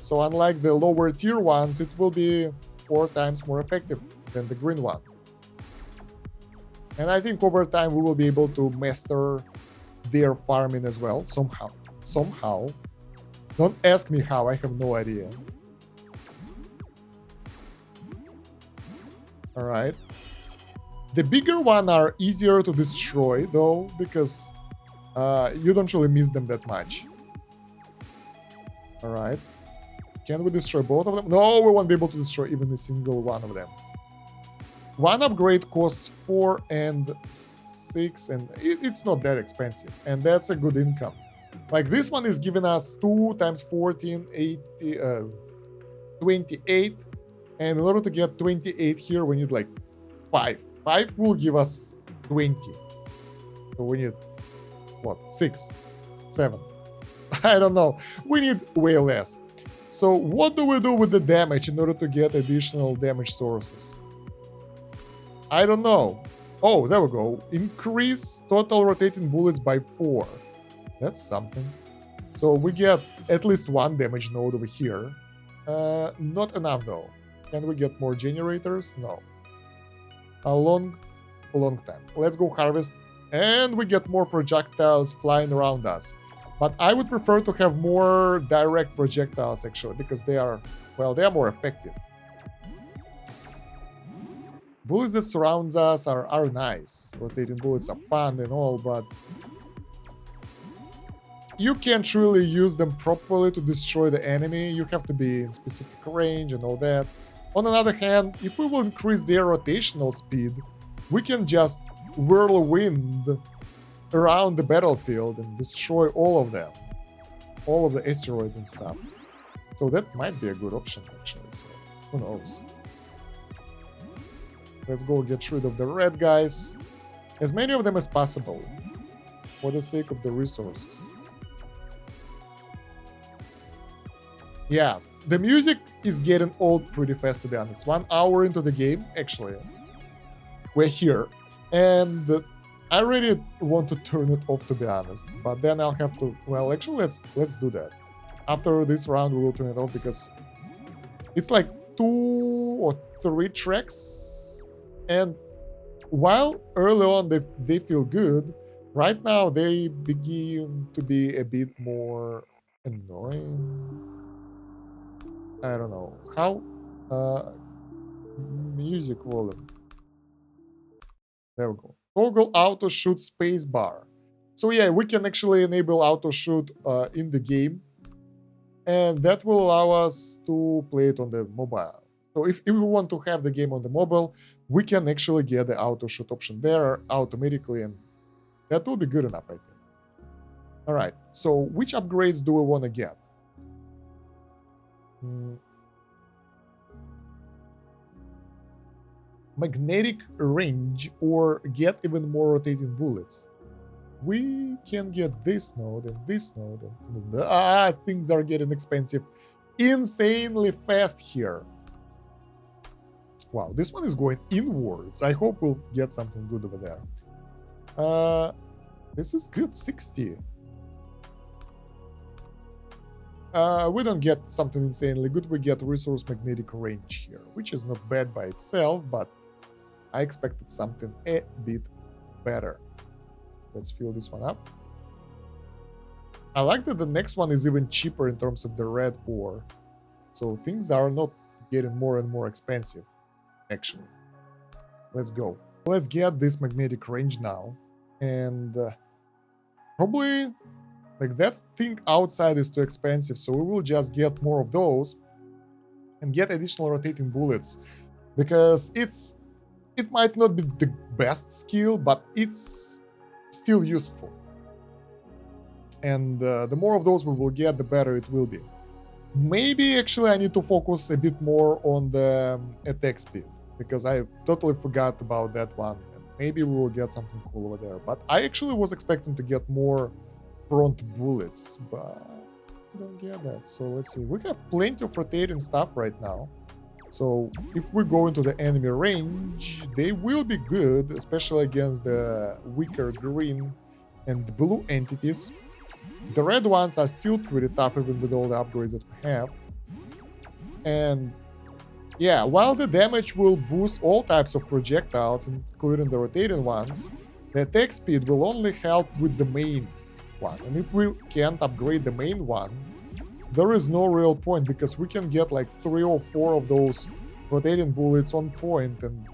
So unlike the lower tier ones, it will be 4 times more effective than the green one. And I think over time we will be able to master their farming as well, somehow. Somehow. Don't ask me how, I have no idea. Alright. The bigger one are easier to destroy though, because you don't really miss them that much. Alright. Can we destroy both of them? No, we won't be able to destroy even a single one of them. One upgrade costs 4 and 6, and it's not that expensive, and that's a good income. Like this one is giving us 2 times 14, 80, 28, and in order to get 28 here, we need like 5. 5 will give us 20. So we need, what, 6, 7? I don't know. We need way less. So what do we do with the damage in order to get additional damage sources? I don't know. Oh, there we go. Increase total rotating bullets by 4. That's something. So we get at least 1 damage node over here. Not enough though. Can we get more generators? No. How long? A long time. Let's go harvest. And we get more projectiles flying around us. But I would prefer to have more direct projectiles actually, because they are, well, they are more effective. Bullets that surround us are nice. Rotating bullets are fun and all, but you can't really use them properly to destroy the enemy. You have to be in specific range and all that. On the other hand, if we will increase their rotational speed, we can just whirlwind around the battlefield and destroy all of them. All of the asteroids and stuff. So that might be a good option actually, so who knows. Let's go get rid of the red guys. As many of them as possible. For the sake of the resources. Yeah, the music is getting old pretty fast to be honest. 1 hour into the game, actually. We're here. And I really want to turn it off to be honest. But then I'll have to, well actually let's do that. After this round we will turn it off because it's like 2 or 3 tracks. And while early on they feel good, right now they begin to be a bit more annoying. I don't know. How? Music volume. There we go. Toggle auto shoot spacebar. So yeah, we can actually enable auto shoot in the game. And that will allow us to play it on the mobile. So if we want to have the game on the mobile, we can actually get the auto shoot option there automatically, and that will be good enough, I think. All right, so which upgrades do we want to get? Magnetic range or get even more rotating bullets. We can get this node and this node. And things are getting expensive insanely fast here. Wow, this one is going inwards. I hope we'll get something good over there. This is good, 60. We don't get something insanely good. We get resource magnetic range here, which is not bad by itself, but I expected something a bit better. Let's fill this one up. I like that the next one is even cheaper in terms of the red ore. So things are not getting more and more expensive, actually. Let's go. Let's get this magnetic range now. And probably, like, that thing outside is too expensive, so we will just get more of those and get additional rotating bullets. Because it might not be the best skill, but it's still useful. And the more of those we will get, the better it will be. Maybe actually I need to focus a bit more on the attack speed, because I totally forgot about that one. And maybe we will get something cool over there. But I actually was expecting to get more front bullets, but I don't get that. So let's see. We have plenty of rotating stuff right now. So if we go into the enemy range, they will be good, especially against the weaker green and blue entities. The red ones are still pretty tough even with all the upgrades that we have. And yeah, while the damage will boost all types of projectiles, including the rotating ones, the attack speed will only help with the main one. And if we can't upgrade the main one, there is no real point, because we can get like 3 or 4 of those rotating bullets on point, and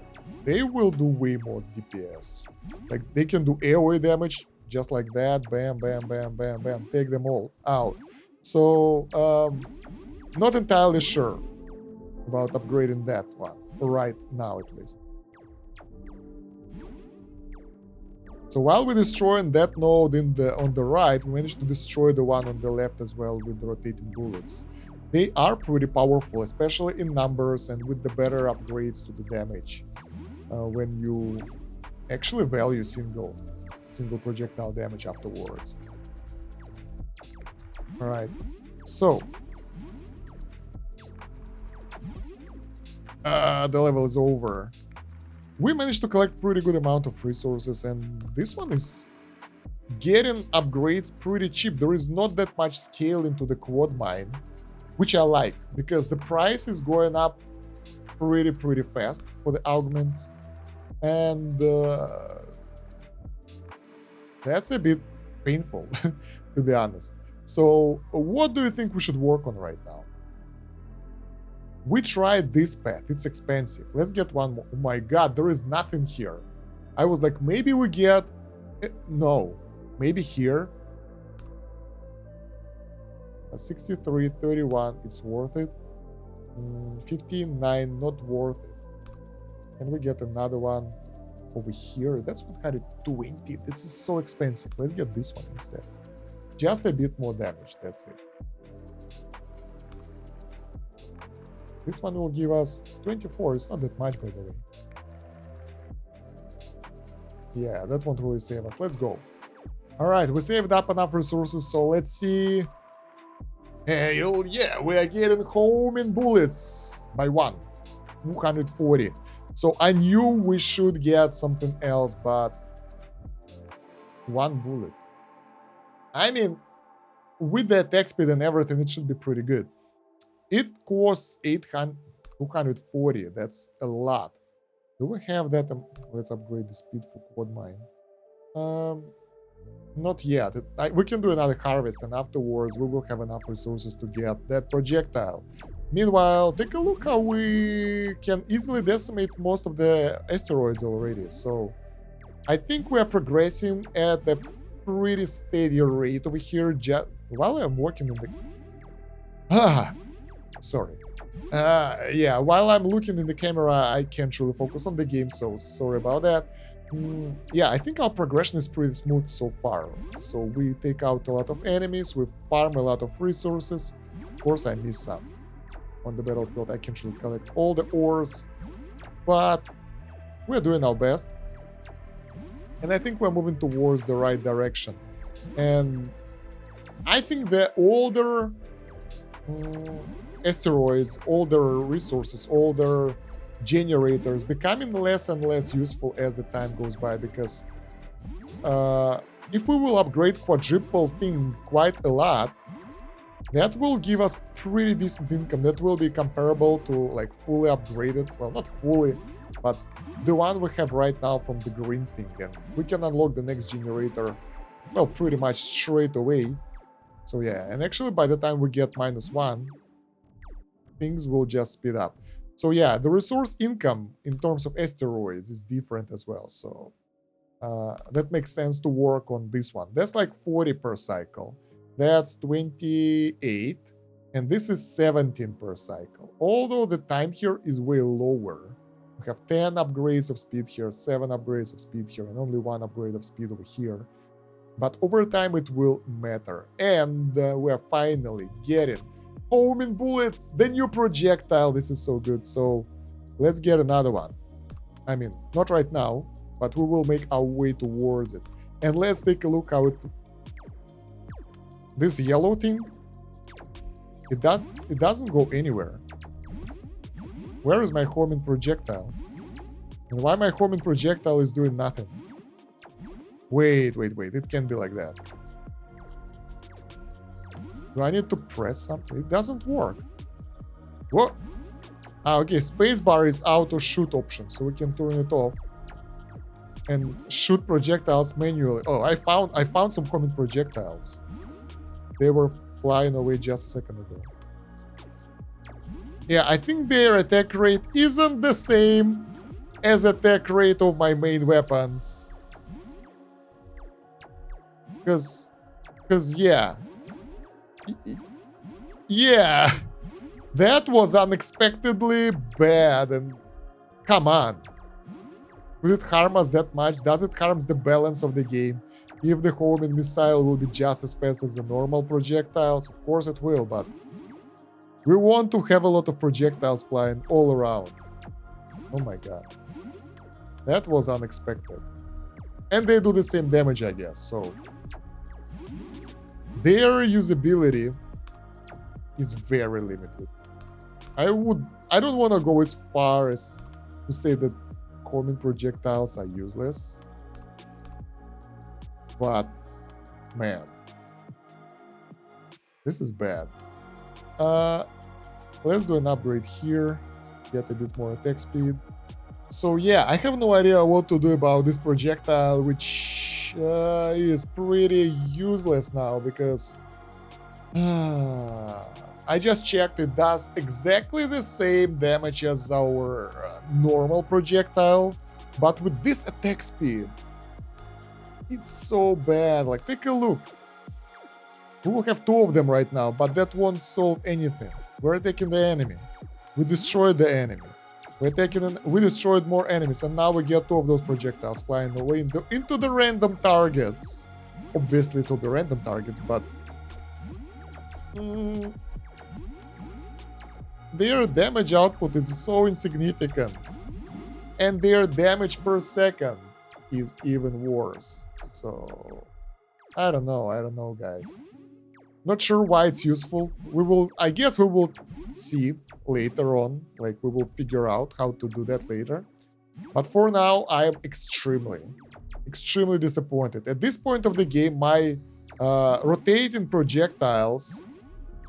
they will do way more DPS. Like, they can do AoE damage just like that. Bam, bam, bam, bam, bam. Take them all out. So, not entirely sure about upgrading that one right now, at least. So while we're destroying that node on the right, we managed to destroy the one on the left as well with the rotating bullets. They are pretty powerful, especially in numbers and with the better upgrades to the damage. When you actually value single projectile damage afterwards. All right, so the level is over. We managed to collect pretty good amount of resources, and this one is getting upgrades pretty cheap. There is not that much scale into the quad mine, which I like, because the price is going up pretty fast for the augments, and that's a bit painful, to be honest. So what do you think we should work on right now? We tried this path. It's expensive. Let's get one more. Oh my god, there is nothing here. I was like, maybe we get... No. Maybe here. 63, 31, it's worth it. 15, 9, not worth it. Can we get another one over here? That's 120. This is so expensive. Let's get this one instead. Just a bit more damage, that's it. This one will give us 24. It's not that much, by the way. Yeah, that won't really save us. Let's go. All right, we saved up enough resources, so let's see. Hell yeah, we are getting homing bullets by 1. 240. So I knew we should get something else, but 1 bullet. I mean, with the attack speed and everything, it should be pretty good. It costs 240. That's a lot. Do we have that? Let's upgrade the speed for quad mine. Not yet. We can do another harvest, and afterwards we will have enough resources to get that projectile. Meanwhile, take a look how we can easily decimate most of the asteroids already. So I think we are progressing at a pretty steady rate over here. While I'm working in the... Sorry. Yeah, while I'm looking in the camera, I can't really focus on the game, so sorry about that. Yeah, I think our progression is pretty smooth so far. So we take out a lot of enemies, we farm a lot of resources. Of course, I miss some. On the battlefield, I can't really collect all the ores, but we're doing our best. And I think we're moving towards the right direction. And I think the older asteroids, older resources, older generators becoming less and less useful as the time goes by, because if we will upgrade quadruple thing quite a lot, that will give us pretty decent income. That will be comparable to like fully upgraded, well, not fully, but the one we have right now from the green thing, and we can unlock the next generator, well, pretty much straight away. So yeah, and actually by the time we get -1, things will just speed up. So yeah, the resource income in terms of asteroids is different as well. So that makes sense to work on this one. That's like 40 per cycle. That's 28. And this is 17 per cycle. Although the time here is way lower. We have 10 upgrades of speed here, 7 upgrades of speed here, and only 1 upgrade of speed over here. But over time it will matter. And we are finally getting homing bullets, the new projectile. This is so good. So let's get another one. I mean, not right now, but we will make our way towards it. And let's take a look how it... This yellow thing, it doesn't go anywhere. Where is my homing projectile? And why my homing projectile is doing nothing? Wait. It can't be like that. Do I need to press something? It doesn't work. What? Ah, okay, spacebar is auto shoot option, so we can turn it off and shoot projectiles manually. Oh, I found some common projectiles. They were flying away just a second ago. Yeah, I think their attack rate isn't the same as attack rate of my main weapons. Because yeah. Yeah. That was unexpectedly bad, and come on. Will it harm us that much? Does it harm the balance of the game? If the homing missile will be just as fast as the normal projectiles, of course it will, but we want to have a lot of projectiles flying all around. Oh my god. That was unexpected. And they do the same damage, I guess, so... Their usability is very limited. I don't want to go as far as to say that homing projectiles are useless. But, man. This is bad. Let's do an upgrade here. Get a bit more attack speed. So yeah, I have no idea what to do about this projectile, which is pretty useless now because I just checked. It does exactly the same damage as our normal projectile, but with this attack speed, it's so bad. Like, take a look. We will have 2 of them right now, but that won't solve anything. We're attacking the enemy. We destroyed the enemy. We destroyed more enemies, and now we get 2 of those projectiles flying away into the random targets. Obviously, it will be random targets, but their damage output is so insignificant, and their damage per second is even worse. So I don't know, guys. Not sure why it's useful. I guess we will see later on. Like, we will figure out how to do that later. But for now, I am extremely disappointed. At this point of the game, my rotating projectiles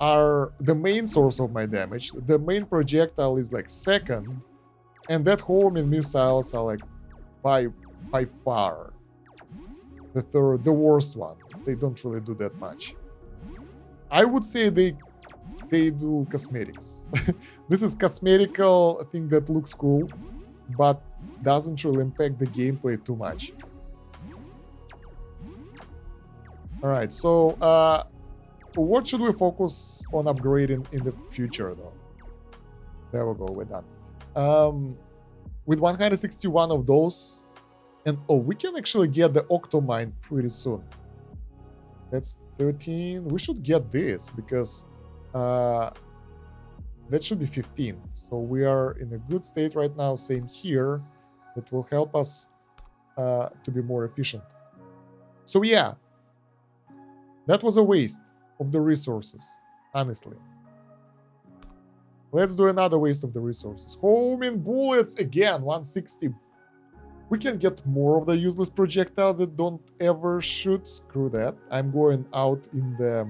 are the main source of my damage. The main projectile is like second, and that homing missiles are like by far the third, the worst one. They don't really do that much. I would say they do cosmetics. This is cosmetical thing that looks cool, but doesn't really impact the gameplay too much. All right, so what should we focus on upgrading in the future, though? There we go, we're done. With 161 of those, and we can actually get the Octomine pretty soon. That's 13. We should get this because that should be 15. So we are in a good state right now. Same here. That will help us to be more efficient. So yeah, that was a waste of the resources, honestly. Let's do another waste of the resources. Homing bullets again, 160. We can get more of the useless projectiles that don't ever shoot. Screw that. I'm going out in the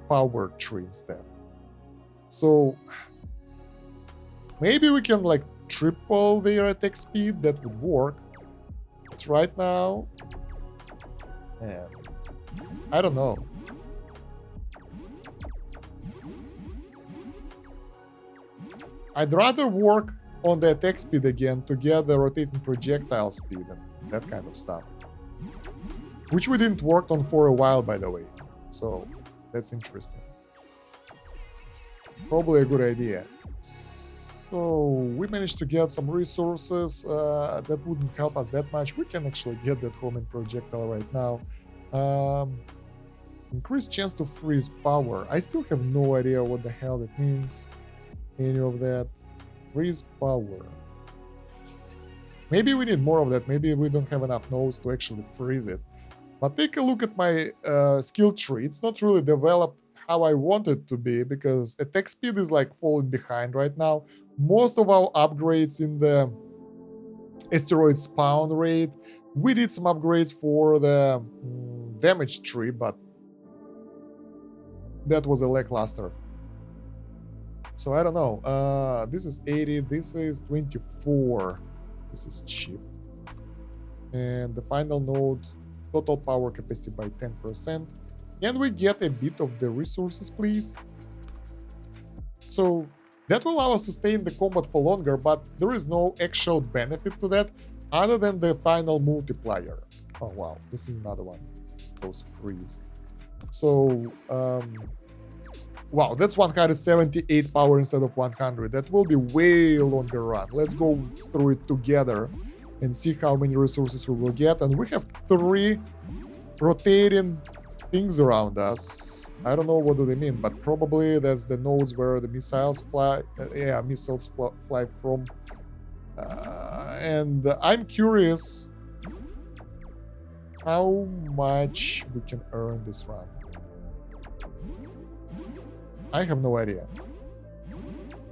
power tree instead. So maybe we can like triple their attack speed. That would work. But right now, man, I don't know. I'd rather work on the attack speed again to get the rotating projectile speed and that kind of stuff. Which we didn't work on for a while, by the way. So that's interesting. Probably a good idea. So we managed to get some resources that wouldn't help us that much. We can actually get that homing projectile right now. Increased chance to freeze power. I still have no idea what the hell that means. Any of that. Freeze power. Maybe we need more of that. Maybe we don't have enough nodes to actually freeze it. But take a look at my skill tree. It's not really developed how I want it to be because attack speed is like falling behind right now. Most of our upgrades in the asteroid spawn rate, we did some upgrades for the damage tree, but that was a lackluster. So I don't know. This is 80. This is 24. This is cheap. And the final node, total power capacity by 10%. Can we get a bit of the resources, please? So that will allow us to stay in the combat for longer, but there is no actual benefit to that other than the final multiplier. Oh wow, this is another one. Those freeze. So wow, that's 178 power instead of 100. That will be way longer run. Let's go through it together and see how many resources we will get. And we have 3 rotating things around us. I don't know what do they mean, but probably that's the nodes where the missiles fly. Missiles fly from. And I'm curious how much we can earn this run. I have no idea.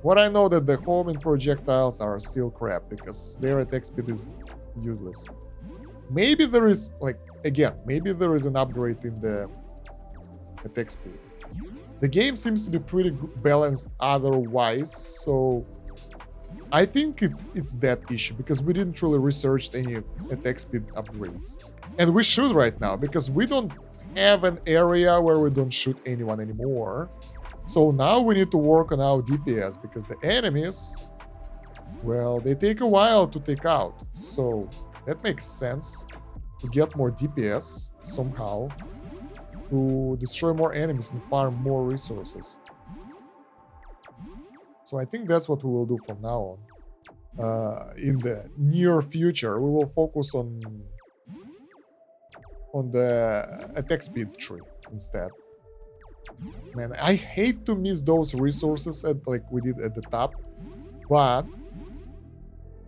What I know that the homing projectiles are still crap because their attack speed is useless. Maybe there is, like, again, maybe there is an upgrade in the attack speed. The game seems to be pretty balanced otherwise, so I think it's that issue because we didn't really research any attack speed upgrades. And we should right now because we don't have an area where we don't shoot anyone anymore. So now we need to work on our DPS because the enemies, well, they take a while to take out. So that makes sense to get more DPS somehow, to destroy more enemies and farm more resources. So I think that's what we will do from now on. In the near future, we will focus on the attack speed tree instead. Man, I hate to miss those resources like we did at the top, but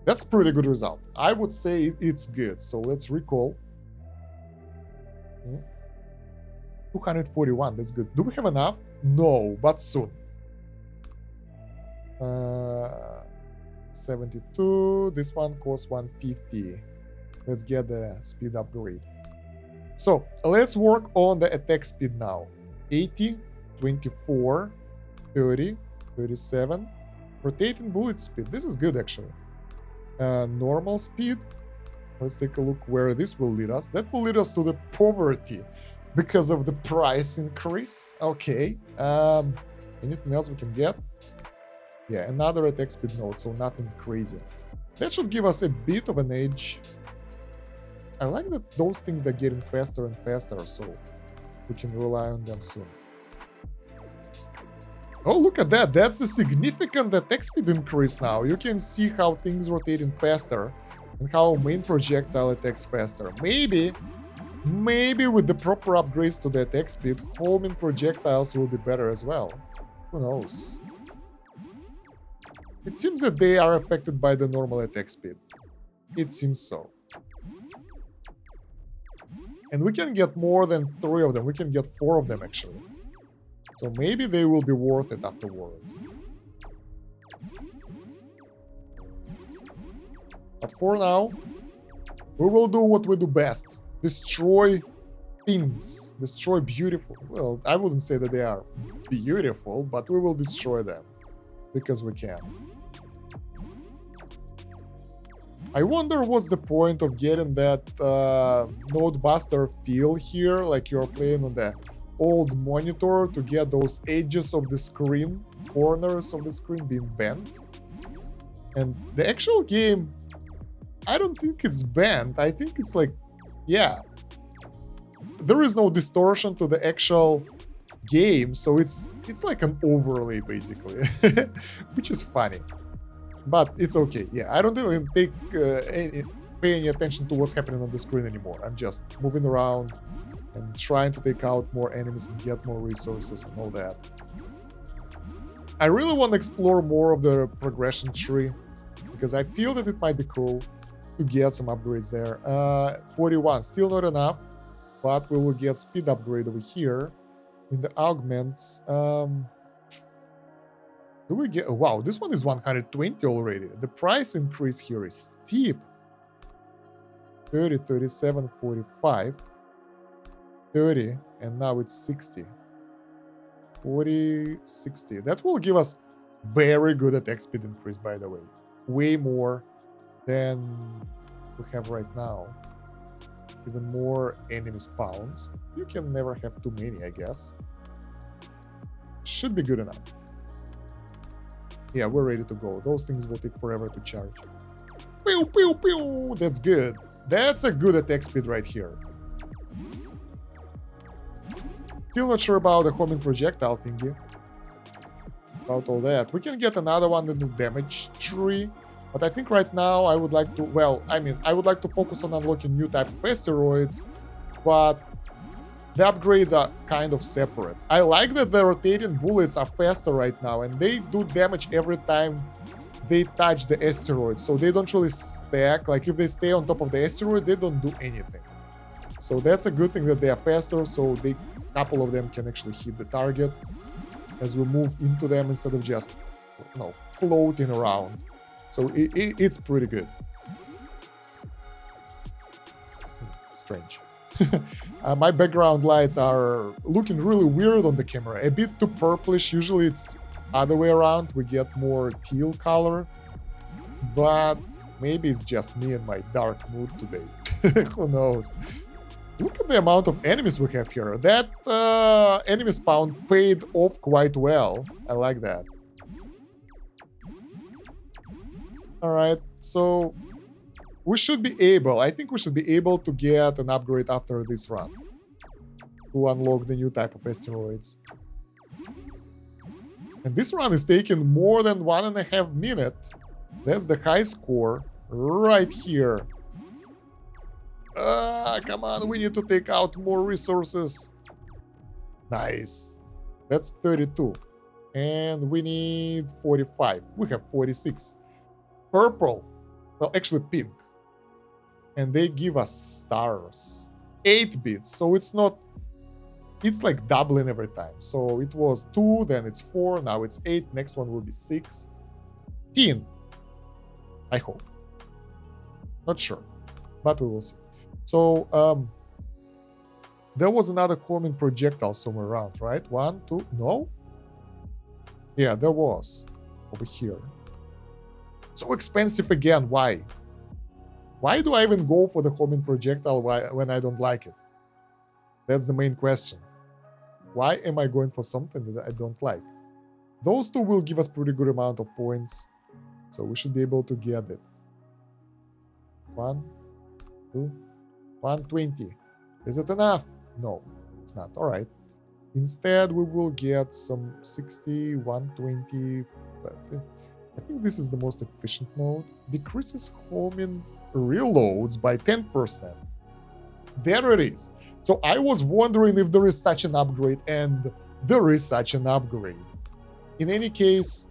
that's pretty good result. I would say it's good. So let's recall. 241, that's good. Do we have enough? No, but soon. 72, this one costs 150. Let's get the speed upgrade. So let's work on the attack speed now. 80, 24, 30, 37. Rotating bullet speed. This is good actually. Normal speed. Let's take a look where this will lead us. That will lead us to the poverty because of the price increase. Okay. Anything else we can get? Yeah, another attack speed node, so nothing crazy. That should give us a bit of an edge. I like that those things are getting faster and faster, so we can rely on them soon. Oh, look at that. That's a significant attack speed increase now. You can see how things rotating faster and how main projectile attacks faster. Maybe with the proper upgrades to the attack speed, homing projectiles will be better as well. Who knows? It seems that they are affected by the normal attack speed. It seems so. And we can get more than 3 of them. We can get 4 of them, actually. So maybe they will be worth it afterwards. But for now, we will do what we do best. Destroy things. Destroy beautiful... Well, I wouldn't say that they are beautiful, but we will destroy them. Because we can. I wonder what's the point of getting that node buster feel here, like you're playing on the old monitor, to get those edges of the screen, corners of the screen being bent. And the actual game, I don't think it's bent. I think it's like, yeah, there is no distortion to the actual game, so it's like an overlay basically, which is funny. But it's okay. Yeah, I don't even pay any attention to what's happening on the screen anymore. I'm just moving around and trying to take out more enemies and get more resources and all that. I really want to explore more of the progression tree because I feel that it might be cool to get some upgrades there. 41, still not enough, but we will get speed upgrade over here in the augments. Do we get... Wow, this one is 120 already. The price increase here is steep. 30, 37, 45. 30, and now it's 60. 40, 60. That will give us Very good attack speed increase, by the way. Way more than we have right now. Even more enemy spawns. You can never have too many, I guess. Should be good enough. Yeah, we're ready to go. Those things will take forever to charge. Pew, pew, pew! That's good. That's a good attack speed right here. Still not sure about the homing projectile thingy. About all that. We can get another one in the damage tree. But I think right now I would like to, well, I mean, I would like to focus on unlocking new type of asteroids, but the upgrades are kind of separate. I like that the rotating bullets are faster right now, and they do damage every time they touch the asteroid, so they don't really stack. Like if they stay on top of the asteroid, they don't do anything. So that's a good thing that they are faster, so a couple of them can actually hit the target as we move into them instead of just, you know, floating around. So it's pretty good. Strange. My background lights are looking really weird on the camera. A bit too purplish. Usually it's other way around. We get more teal color. But maybe it's just me and my dark mood today. Who knows? Look at the amount of enemies we have here. That enemy spawn paid off quite well. I like that. Alright, so we should be able, I think we should be able to get an upgrade after this run to unlock the new type of asteroids. And this run is taking more than 1.5 minutes. That's the high score right here. Come on, we need to take out more resources. Nice. That's 32. And we need 45. We have 46. Purple. Well, actually pink. And they give us stars. 8 bits. So it's not... It's like doubling every time. So it was 2, then it's 4, now it's 8. Next one will be 6. 10. I hope. Not sure. But we will see. So, there was another common projectile somewhere around, right? 1, 2, no? Yeah, there was. Over here. So expensive again, why? Why do I even go for the homing projectile when I don't like it? That's the main question. Why am I going for something that I don't like? Those two will give us pretty good amount of points, so we should be able to get it. 1, 2, 120. Is it enough? No, it's not. All right. Instead, we will get some 60, 120. But I think this is the most efficient mode. Decreases homing reloads by 10%. There it is. So I was wondering if there is such an upgrade, and there is such an upgrade. In any case,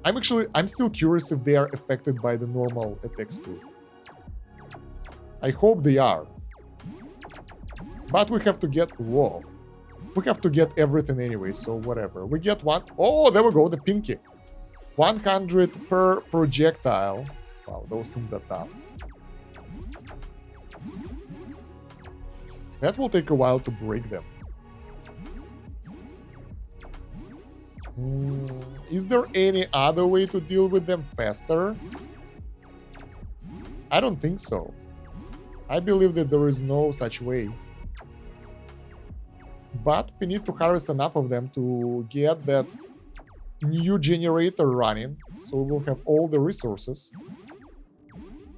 I'm still curious if they are affected by the normal attack speed. I hope they are. But we have to get... Whoa. We have to get everything anyway, so whatever. We get one... Oh, there we go, the pinky. 100 per projectile. Wow, those things are tough. That will take a while to break them. Is there any other way to deal with them faster? I don't think so. I believe that there is no such way. But we need to harvest enough of them to get that new generator running, so we'll have all the resources.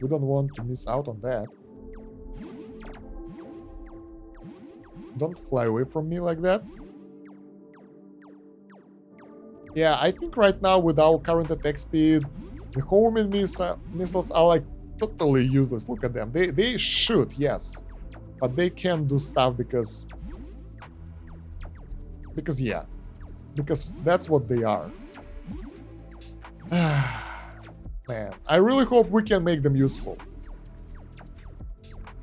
We don't want to miss out on that. Don't fly away from me like that. Yeah, I think right now with our current attack speed, the homing missiles are like totally useless. Look at them. They shoot, yes, but they can't do stuff because yeah, because that's what they are. Man, I really hope we can make them useful.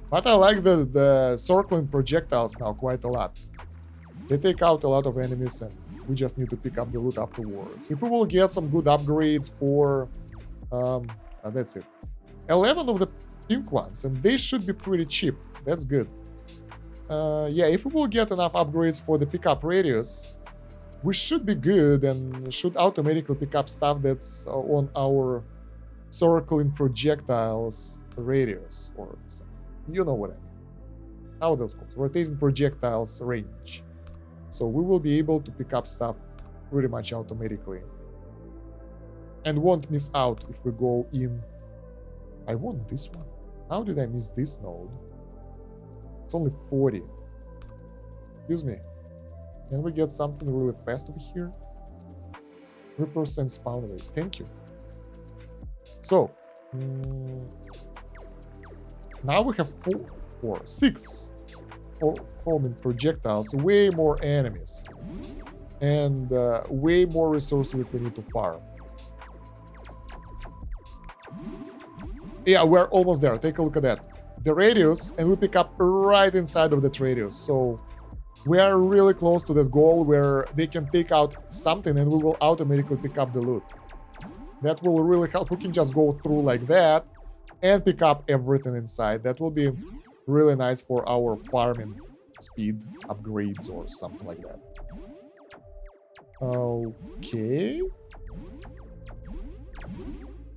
But I like the circling projectiles now quite a lot. They take out a lot of enemies, and we just need to pick up the loot afterwards. If we will get some good upgrades for... that's it. 11 of the pink ones, and they should be pretty cheap. That's good. Yeah, if we will get enough upgrades for the pickup radius, we should be good and should automatically pick up stuff that's on our circling projectiles radius or something. You know what I mean. How those called? Rotating projectiles range. So we will be able to pick up stuff pretty much automatically. And won't miss out if we go in. I want this one. How did I miss this node? It's only 40. Excuse me. Can we get something really fast over here? 3% spawn rate. Thank you. So, now we have 6 homing projectiles, way more enemies, and way more resources that we need to farm. Yeah, we're almost there. Take a look at that. The radius, and we pick up right inside of that radius. So we are really close to that goal where they can take out something and we will automatically pick up the loot. That will really help. We can just go through like that and pick up everything inside. That will be really nice for our farming speed upgrades or something like that. Okay.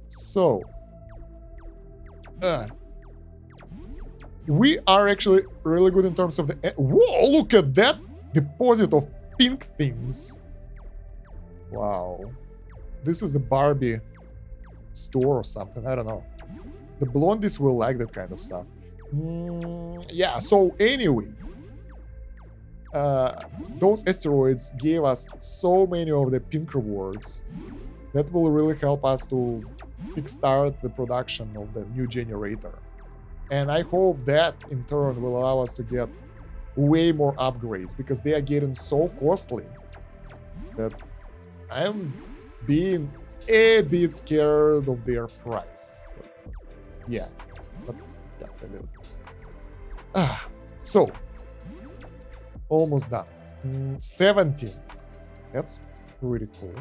So we are actually really good in terms of the... Whoa, look at that deposit of pink things. Wow. This is a Barbie store or something. I don't know. The blondies will like that kind of stuff. Yeah, so anyway. Those asteroids gave us so many of the pink rewards. That will really help us to kickstart the production of the new generator. And I hope that in turn will allow us to get way more upgrades, because they are getting so costly that I'm being a bit scared of their price. Yeah, but just a little. So, almost done. 17. That's pretty cool.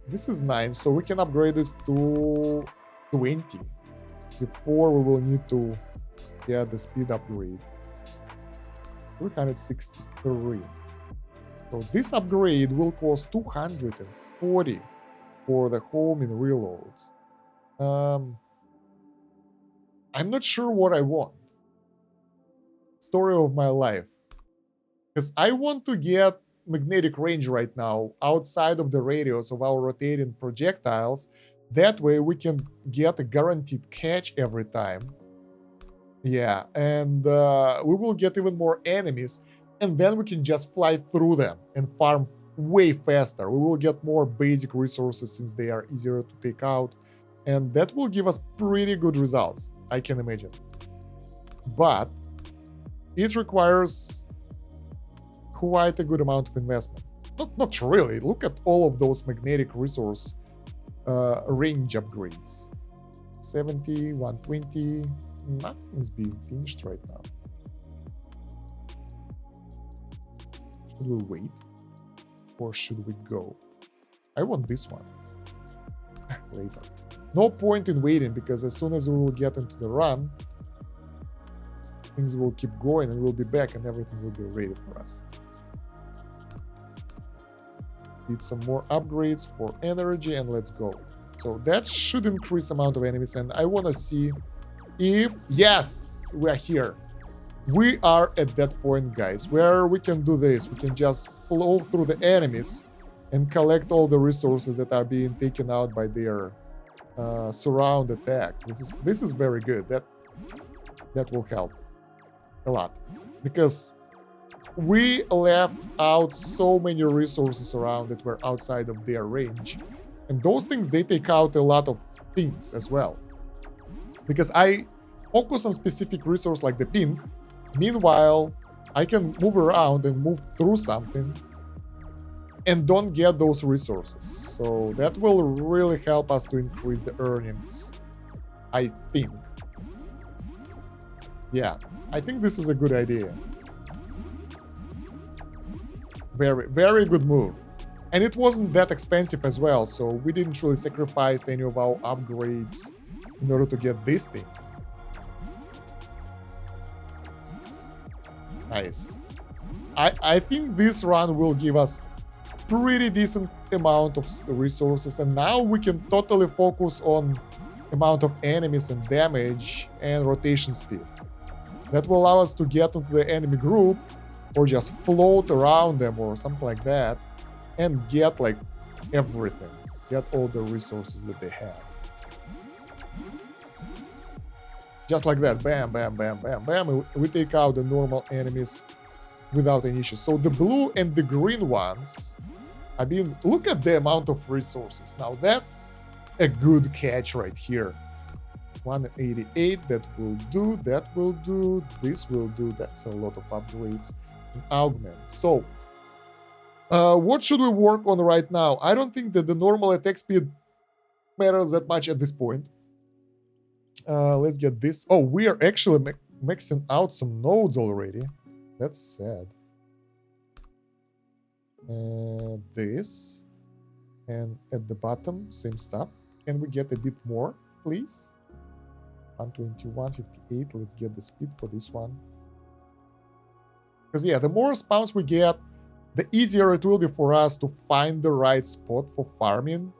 This is 9, so we can upgrade it to 20. Before we will need to get the speed upgrade. 363. So this upgrade will cost 240 for the home in reloads. I'm not sure what I want. Story of my life. Because I want to get magnetic range right now outside of the radius of our rotating projectiles. That way we can get a guaranteed catch every time. Yeah, and we will get even more enemies, and then we can just fly through them and farm way faster. We will get more basic resources since they are easier to take out, and that will give us pretty good results, I can imagine. But it requires quite a good amount of investment. Not really. Look at all of those magnetic resource range upgrades. 70, 120. Nothing is being finished right now. Should we wait? Or should we go? I want this one. Later. No point in waiting, because as soon as we will get into the run, things will keep going and we'll be back and everything will be ready for us. Did some more upgrades for energy and let's go. So that should increase amount of enemies, and I want to see if... Yes, we are here. We are at that point, guys, where we can do this. We can just flow through the enemies and collect all the resources that are being taken out by their surround attack. This is very good. That will help a lot, because we left out so many resources around that were outside of their range. And those things, they take out a lot of things as well. Because I focus on specific resource like the pink. Meanwhile, I can move around and move through something and don't get those resources. So that will really help us to increase the earnings, I think. Yeah, I think this is a good idea. Very, very good move. And it wasn't that expensive as well, so we didn't really sacrifice any of our upgrades in order to get this thing. Nice. I think this run will give us pretty decent amount of resources, and now we can totally focus on amount of enemies and damage and rotation speed. That will allow us to get into the enemy group or just float around them or something like that and get like everything, get all the resources that they have. Just like that, bam, bam, bam, bam, bam, we take out the normal enemies without any issues. So the blue and the green ones, I mean, look at the amount of resources. Now that's a good catch right here. 188, that will do, that will do, this will do. That's a lot of upgrades and augment. So what should we work on right now? I don't think that the normal attack speed matters that much at this point. Let's get this. Oh, we are actually maxing out some nodes already. That's sad. This. And at the bottom, same stuff. Can we get a bit more, please? 121, 58. Let's get the speed for this one. Because, yeah, the more spawns we get, the easier it will be for us to find the right spot for farming.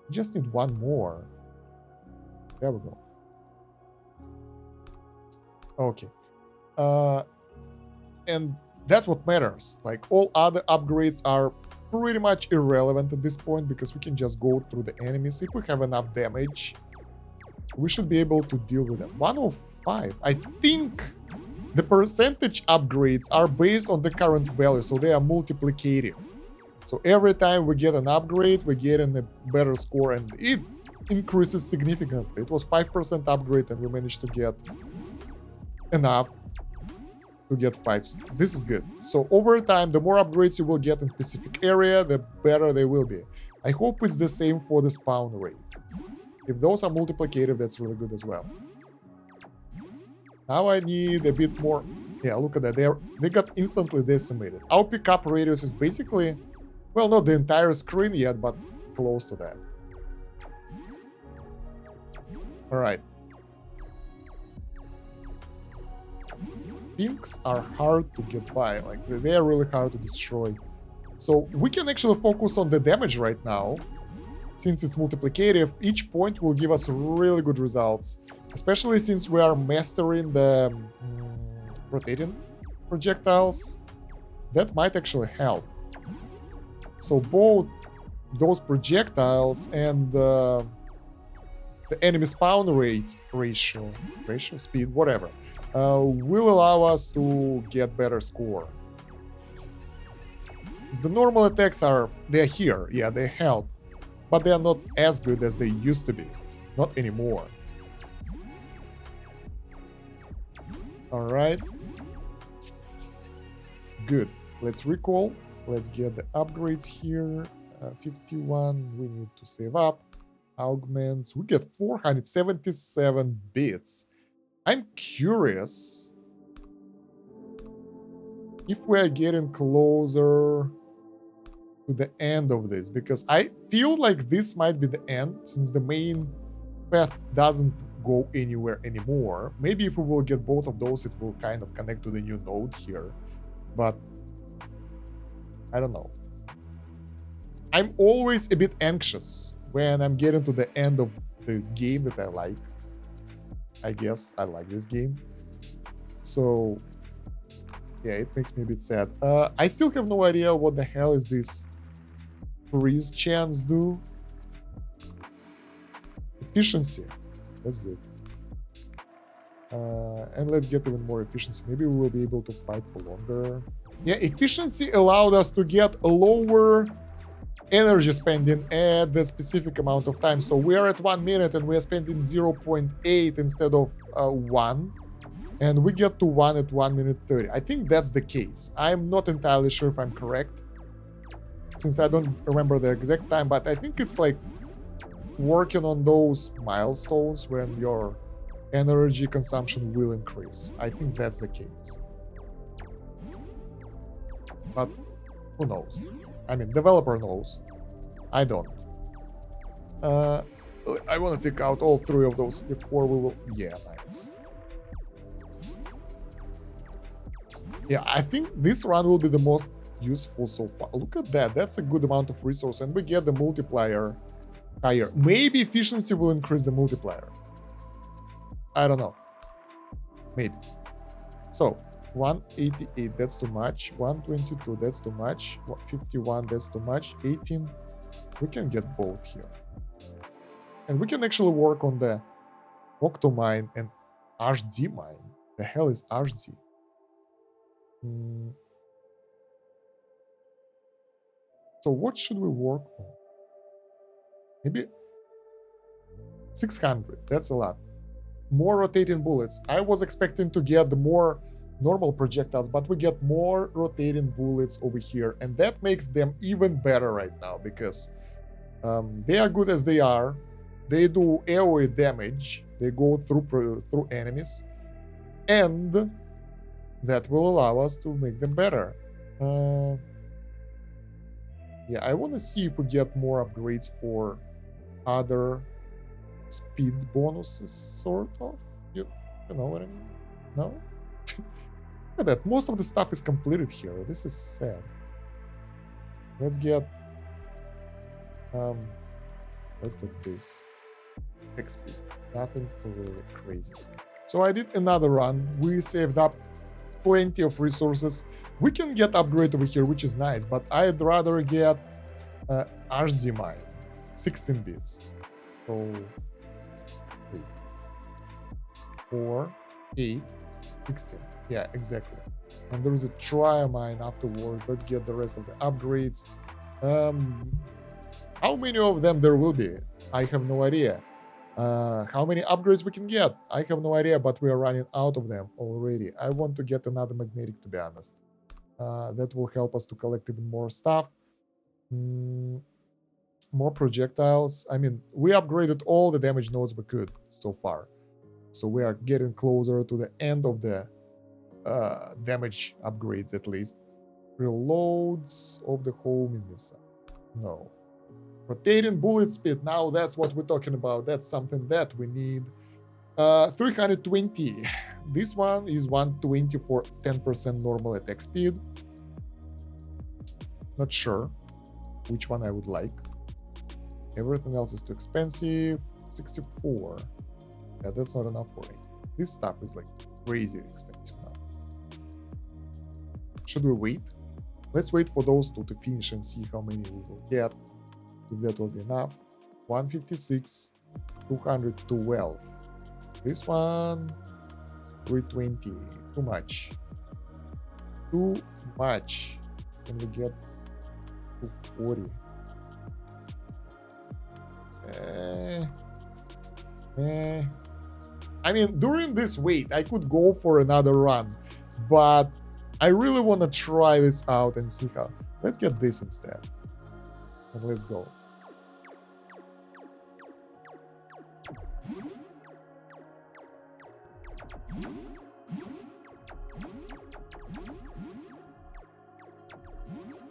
We just need one more. There we go. Okay. And that's what matters. Like, all other upgrades are pretty much irrelevant at this point because we can just go through the enemies. If we have enough damage, we should be able to deal with them. 105. I think the percentage upgrades are based on the current value, so they are multiplicative. So every time we get an upgrade, we get a better score, and it increases significantly. It was 5% upgrade, and we managed to get enough to get 5. This is good. So over time, the more upgrades you will get in specific area, the better they will be. I hope it's the same for the spawn rate. If those are multiplicative, that's really good as well. Now I need a bit more. Yeah, look at that. They got instantly decimated. Our pickup radius is basically, well, not the entire screen yet, but close to that. All right. Pinks are hard to get by. Like, they are really hard to destroy. So we can actually focus on the damage right now. Since it's multiplicative, each point will give us really good results. Especially since we are mastering the rotating projectiles. That might actually help. So both those projectiles and the enemy spawn rate ratio, speed, whatever, will allow us to get better score. The normal attacks they're here, yeah, they help, but they are not as good as they used to be, not anymore. All right, good. Let's recall. Let's get the upgrades here. 51. We need to save up. Augments. We get 477 bits. I'm curious if we are getting closer to the end of this, because I feel like this might be the end since the main path doesn't go anywhere anymore. Maybe if we will get both of those, it will kind of connect to the new node here, but I don't know. I'm always a bit anxious when I'm getting to the end of the game that I like. I guess I like this game. So yeah, it makes me a bit sad. I still have no idea what the hell is this freeze chance do. Efficiency. That's good. And let's get even more efficiency. Maybe we will be able to fight for longer. Yeah, efficiency allowed us to get a lower energy spending at that specific amount of time. So we are at 1 minute and we are spending 0.8 instead of 1. And we get to 1 at 1 minute 30. I think that's the case. I'm not entirely sure if I'm correct, since I don't remember the exact time, but I think it's like working on those milestones when your energy consumption will increase. I think that's the case. But who knows? I mean, developer knows. I don't. I want to take out all 3 of those before we will... Yeah, nice. Yeah, I think this run will be the most useful so far. Look at that. That's a good amount of resource. And we get the multiplier higher. Maybe efficiency will increase the multiplier. I don't know. Maybe. So 188, that's too much. 122, that's too much. 51, that's too much. 18, we can get both here. And we can actually work on the Octomine and HD mine. The hell is HD? So what should we work on? Maybe 600. That's a lot. More rotating bullets. I was expecting to get the more normal projectiles, but we get more rotating bullets over here, and that makes them even better right now because they are good as they are. They do AoE damage. They go through enemies, and that will allow us to make them better. Yeah, I want to see if we get more upgrades for other speed bonuses, sort of. You know what I mean? No? Look at that. Most of the stuff is completed here. This is sad. Let's get this. XP. Nothing really crazy. So I did another run. We saved up plenty of resources. We can get upgrade over here, which is nice, but I'd rather get HD mine, 16 bits. So 3, 4, 8, 16. Yeah, exactly. And there is a Triamine afterwards. Let's get the rest of the upgrades. How many of them there will be? I have no idea. How many upgrades we can get? I have no idea, but we are running out of them already. I want to get another magnetic, to be honest. That will help us to collect even more stuff. More projectiles. I mean, we upgraded all the damage nodes we could so far. So we are getting closer to the end of the damage upgrades, at least. Reloads of the home missile. No. Rotating bullet speed. Now that's what we're talking about. That's something that we need. 320. This one is 120 for 10% normal attack speed. Not sure which one I would like. Everything else is too expensive. 64. Yeah, that's not enough for it. This stuff is like crazy expensive now. Should we wait? Let's wait for those two to finish and see how many we will get. If that will be enough. 156, 212. This one, 320. Too much. Too much. Can we get 240? I mean, during this wait, I could go for another run, but I really want to try this out and see how. Let's get this instead. And let's go.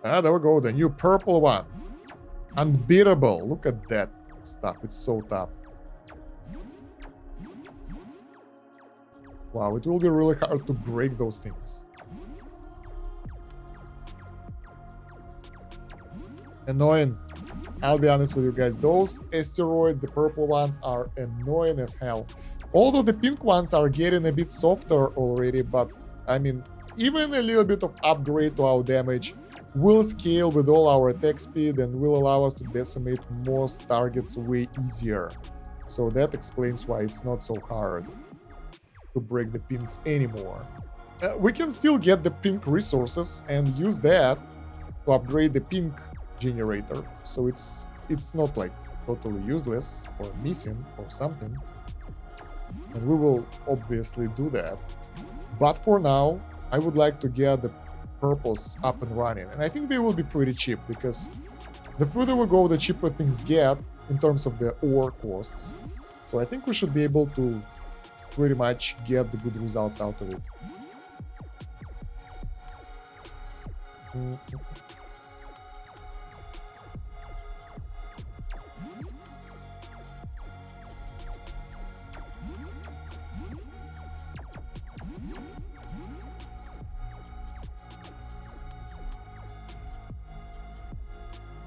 Ah, there we go, the new purple one. Unbeatable. Look at that stuff. It's so tough. Wow, it will be really hard to break those things. Annoying. I'll be honest with you guys. Those asteroids, the purple ones, are annoying as hell. Although the pink ones are getting a bit softer already, but I mean, even a little bit of upgrade to our damage will scale with all our attack speed and will allow us to decimate most targets way easier. So that explains why it's not so hard to break the pinks anymore. We can still get the pink resources and use that to upgrade the pink generator. So it's not like totally useless or missing or something. And we will obviously do that. But for now, I would like to get the purples up and running, and I think they will be pretty cheap because the further we go, the cheaper things get in terms of the ore costs. So I think we should be able to pretty much get the good results out of it.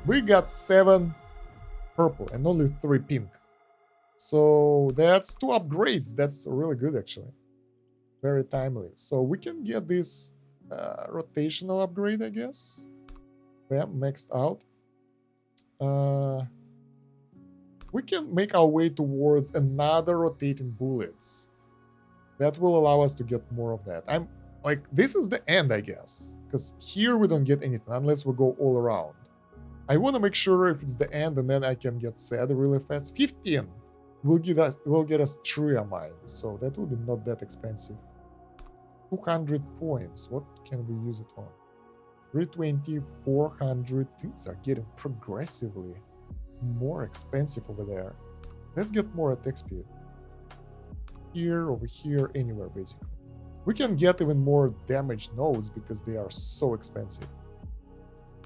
We got 7 purple and only 3 pink. So that's 2 upgrades. That's really good, actually. Very timely. So we can get this rotational upgrade, I guess. Yeah, maxed out. We can make our way towards another rotating bullets. That will allow us to get more of that. I'm like, this is the end, I guess. Because here we don't get anything unless we go all around. I want to make sure if it's the end and then I can get sad really fast. 15 will get us triamine, so that will be not that expensive. 200 points. What can we use it on? 320, 400. Things are getting progressively more expensive over there. Let's get more attack speed. Here, over here, anywhere basically. We can get even more damage nodes because they are so expensive.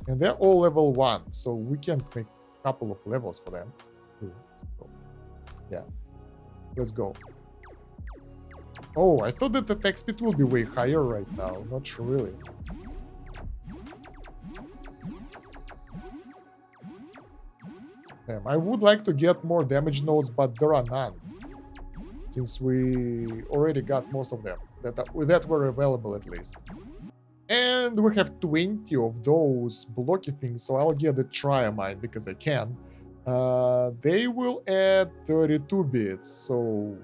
And they're all level 1, so we can make a couple of levels for them. So, yeah, let's go. Oh, I thought that the attack speed will be way higher right now. Not really. Damn, I would like to get more damage nodes, but there are none. Since we already got most of them that were available at least. And we have 20 of those blocky things, so I'll get the triamine because I can. They will add 32 bits, so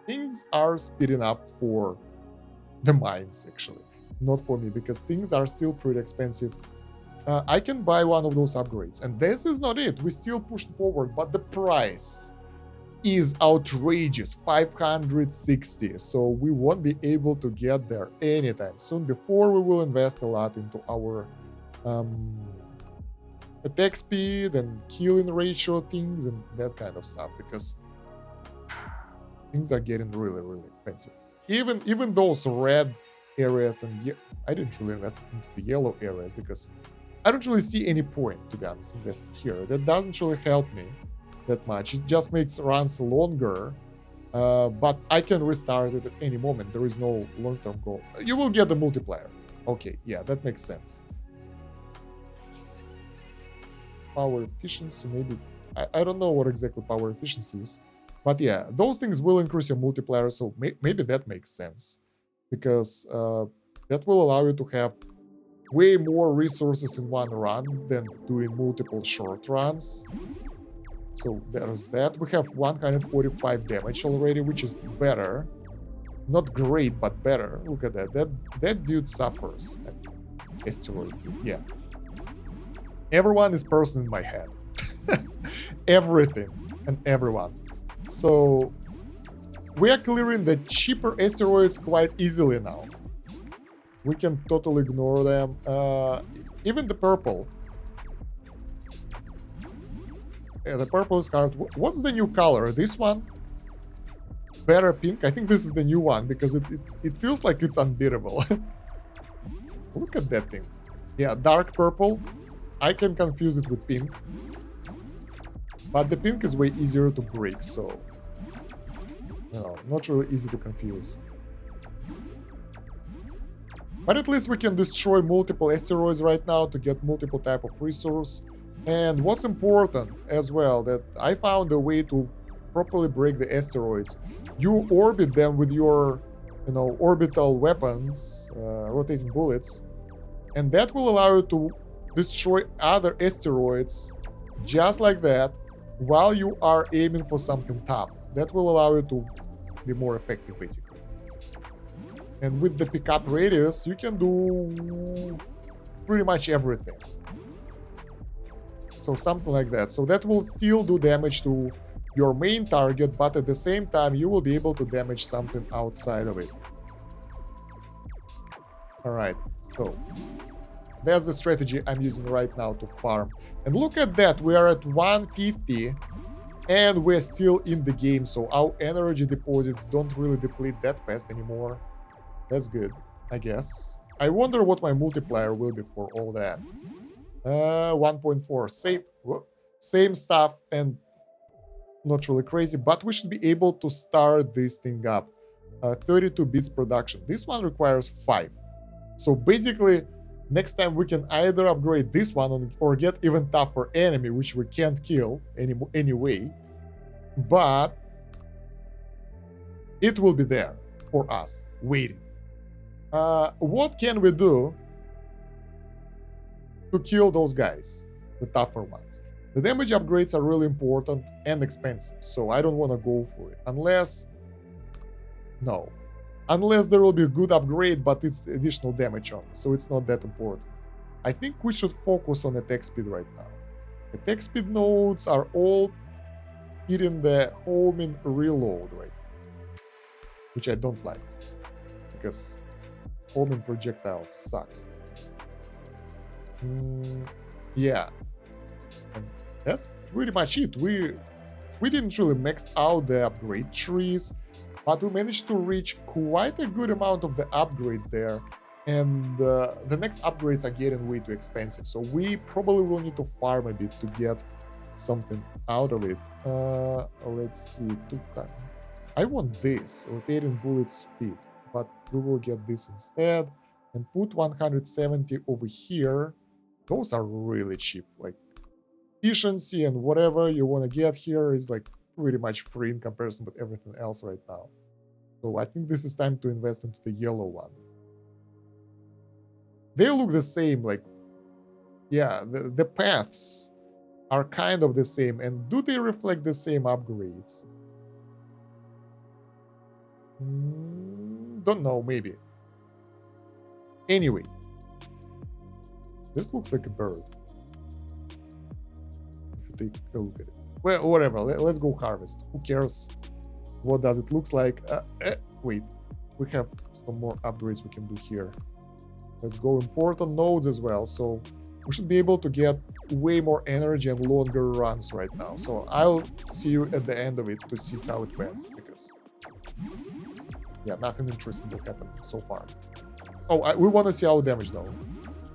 things are speeding up for the mines, actually. Not for me, because things are still pretty expensive. I can buy one of those upgrades, and this is not it. We still pushed forward, but the price is outrageous, 560, so we won't be able to get there anytime soon. Before we will invest a lot into our attack speed and killing ratio things and that kind of stuff, because things are getting really expensive. Even those red areas, and I didn't really invest into the yellow areas because I don't really see any point, to be honest, investing here. That doesn't really help me that much. It just makes runs longer, but I can restart it at any moment. There is no long-term goal. You will get the multiplier. Okay, yeah, that makes sense. Power efficiency, maybe. I don't know what exactly power efficiency is, but yeah, those things will increase your multiplier, so maybe that makes sense, because that will allow you to have way more resources in one run than doing multiple short runs. So there's that. We have 145 damage already, which is better. Not great, but better. Look at that. That dude suffers. Asteroid, yeah. Everyone is person in my head. Everything and everyone. So we are clearing the cheaper asteroids quite easily now. We can totally ignore them. Even the purple. Yeah, the purple is hard. What's the new color? This one? Better pink? I think this is the new one because it feels like it's unbeatable. Look at that thing. Yeah, dark purple. I can confuse it with pink. But the pink is way easier to break, so... No, not really easy to confuse. But at least we can destroy multiple asteroids right now to get multiple type of resource. And what's important as well, that I found a way to properly break the asteroids. You orbit them with your, orbital weapons, rotating bullets, and that will allow you to destroy other asteroids just like that while you are aiming for something tough. That will allow you to be more effective, basically. And with the pickup radius, you can do pretty much everything. So something like that. So that will still do damage to your main target, but at the same time, you will be able to damage something outside of it. All right, so that's the strategy I'm using right now to farm. And look at that, we are at 150 and we're still in the game. So our energy deposits don't really deplete that fast anymore. That's good, I guess. I wonder what my multiplier will be for all that. 1.4, same stuff and not really crazy, but we should be able to start this thing up. 32 bits production. This one requires 5. So basically, Next time we can either upgrade this one or get even tougher enemy, which we can't kill anyway. But it will be there for us, waiting. What can we do to kill those guys, the tougher ones? The damage upgrades are really important and expensive, so I don't want to go for it. Unless there will be a good upgrade, but it's additional damage only, so it's not that important. I think we should focus on attack speed right now. Attack speed nodes are all hitting the homing reload right now, which I don't like, because homing projectiles sucks. Yeah, and that's pretty much it. We didn't really max out the upgrade trees, but we managed to reach quite a good amount of the upgrades there. And the next upgrades are getting way too expensive, so we probably will need to farm a bit to get something out of it. Let's see. I want this, rotating bullet speed, but we will get this instead and put 170 over here. Those are really cheap. Like efficiency and whatever you want to get here is like pretty much free in comparison with everything else right now. So I think this is time to invest into the yellow one. They look the same, like, yeah, the paths are kind of the same. And do they reflect the same upgrades? Don't know, maybe. Anyway, this looks like a bird. If you take a look at it. Well, whatever, let's go harvest. Who cares what does it looks like? Wait, we have some more upgrades we can do here. Let's go important nodes as well. So we should be able to get way more energy and longer runs right now. So I'll see you at the end of it to see how it went, because yeah, nothing interesting will happen so far. Oh, we want to see our damage though.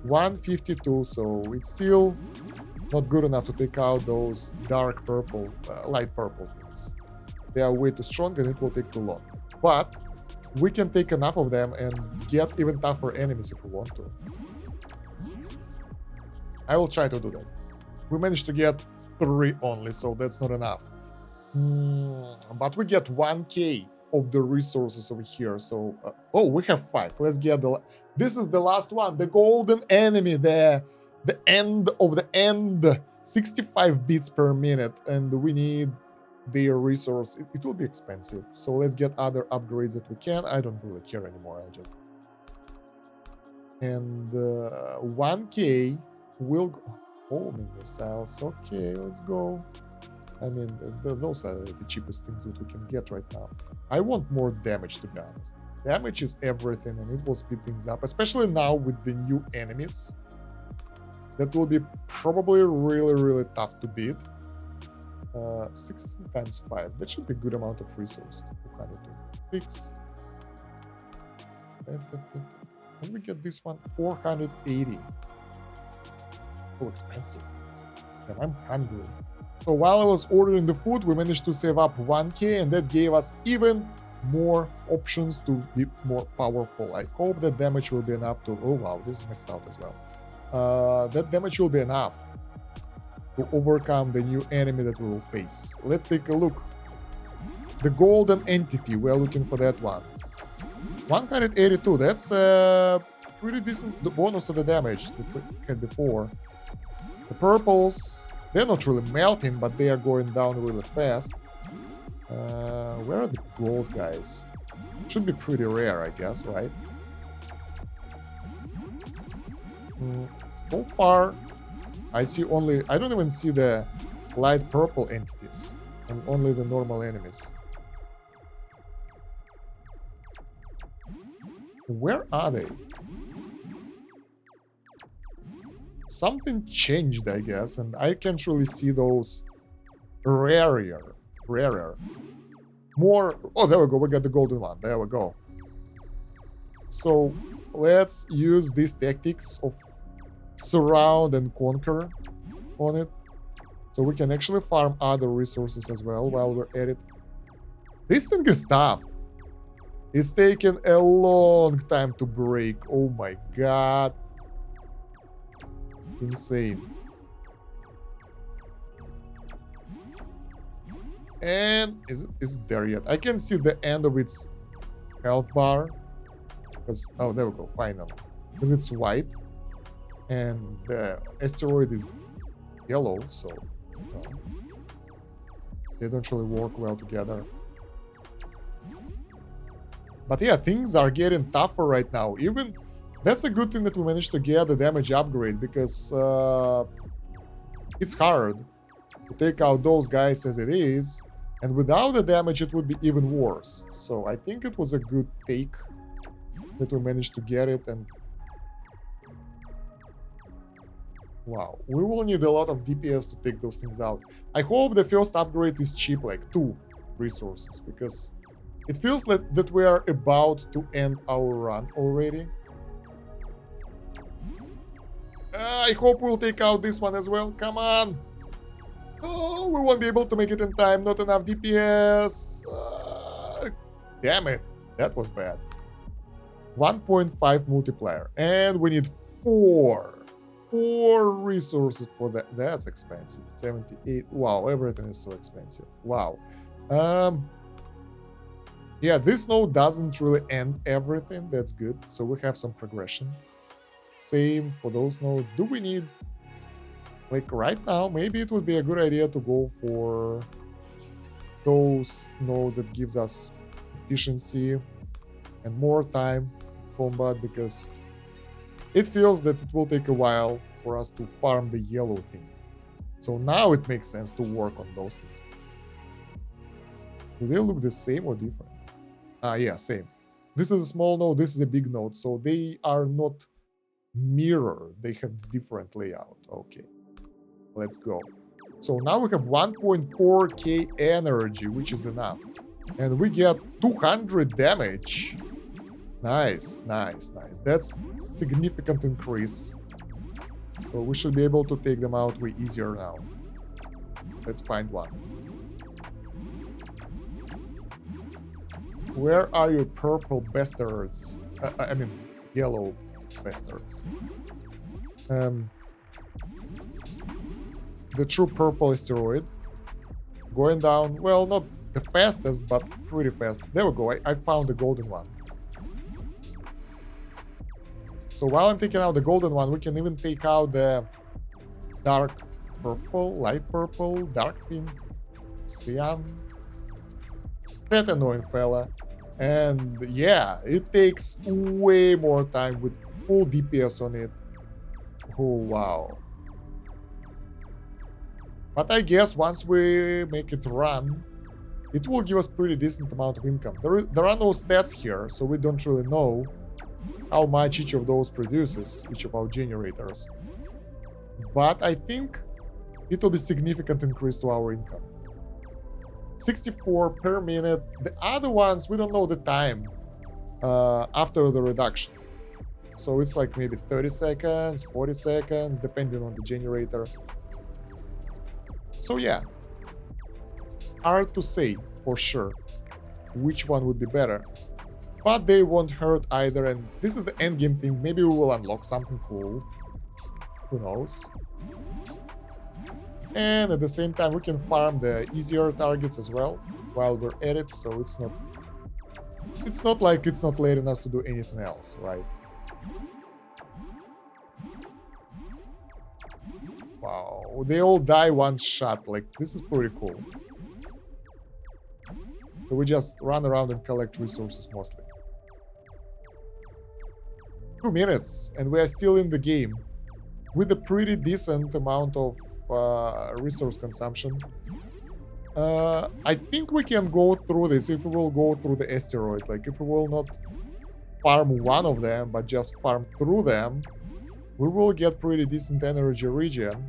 152, so it's still not good enough to take out those dark purple, light purple things. They are way too strong and it will take too long. But we can take enough of them and get even tougher enemies if we want to. I will try to do that. We managed to get 3 only, so that's not enough. But we get 1k of the resources over here, so... oh, we have 5. Let's get the... This is the last one, the golden enemy, the end of the end. 65 bits per minute, and we need their resource. It will be expensive, so let's get other upgrades that we can. I don't really care anymore. I just... And 1k will go... homing missiles. Okay, let's go. I mean, those are the cheapest things that we can get right now. I want more damage, to be honest. Damage is everything, and it will speed things up, especially now with the new enemies. That will be probably really tough to beat. 16 times 5. That should be a good amount of resources. 226. Can we get this one? 480. So expensive. And I'm hungry. So while I was ordering the food, we managed to save up 1k, and that gave us even more options to be more powerful. I hope that damage will be enough to... oh wow, this is maxed out as well. That damage will be enough to overcome the new enemy that we will face. Let's take a look. The golden entity, we're looking for that one. 182, that's a pretty decent bonus to the damage that we had before. The purples, they're not really melting, but they are going down really fast. Where are the gold guys? Should be pretty rare, I guess, right? So far, I see only... I don't even see the light purple entities, and only the normal enemies. Where are they? Something changed, I guess, and I can't really see those rarer. More... oh, there we go, we got the golden one. There we go. So, let's use these tactics of surround and conquer on it. So we can actually farm other resources as well while we're at it. This thing is tough. It's taken a long time to break. Oh my god. Insane. And is it there yet? I can see the end of its health bar. Because, oh, there we go, finally. Because it's white. And the asteroid is yellow, so they don't really work well together. But yeah, things are getting tougher right now. Even that's a good thing that we managed to get the damage upgrade, because it's hard to take out those guys as it is, and without the damage it would be even worse. So I think it was a good take that we managed to get it. And wow, we will need a lot of DPS to take those things out. I hope the first upgrade is cheap, like 2 resources, because it feels like that we are about to end our run already. I hope we'll take out this one as well. Come on. Oh, we won't be able to make it in time. Not enough DPS. Damn it. That was bad. 1.5 multiplier. And we need 4 resources for that. That's expensive. 78. Wow, everything is so expensive. Wow. Yeah, this node doesn't really end everything. That's good. So we have some progression. Same for those nodes. Do we need, like right now, maybe it would be a good idea to go for those nodes that gives us efficiency and more time in combat, because it feels that it will take a while for us to farm the yellow thing. So now it makes sense to work on those things. Do they look the same or different? Yeah, same. This is a small node, this is a big node, so they are not mirrored. They have different layout. Okay, let's go. So now we have 1.4k energy, which is enough. And we get 200 damage. Nice, nice, nice. That's significant increase. So we should be able to take them out way easier now. Let's find one. Where are your purple bastards? I mean, yellow bastards. The true purple asteroid. Going down, well, not the fastest, but pretty fast. There we go, I found the golden one. So while I'm taking out the golden one, we can even take out the dark purple, light purple, dark pink, cyan. That annoying fella. And yeah, it takes way more time with full DPS on it. Oh, wow. But I guess once we make it run, it will give us pretty decent amount of income. There are no stats here, so we don't really know how much each of those produces, each of our generators. But I think it will be significant increase to our income. 64 per minute. The other ones, we don't know the time after the reduction. So it's like maybe 30 seconds, 40 seconds, depending on the generator. So yeah, hard to say for sure which one would be better. But they won't hurt either, and this is the endgame thing. Maybe we will unlock something cool. Who knows? And at the same time, we can farm the easier targets as well while we're at it, so it's not like it's not letting us to do anything else, right? Wow, they all die one shot. Like, this is pretty cool. So we just run around and collect resources mostly. 2 minutes, and we are still in the game with a pretty decent amount of resource consumption. I think we can go through this if we will go through the asteroid. Like, if we will not farm one of them, but just farm through them, we will get pretty decent energy regen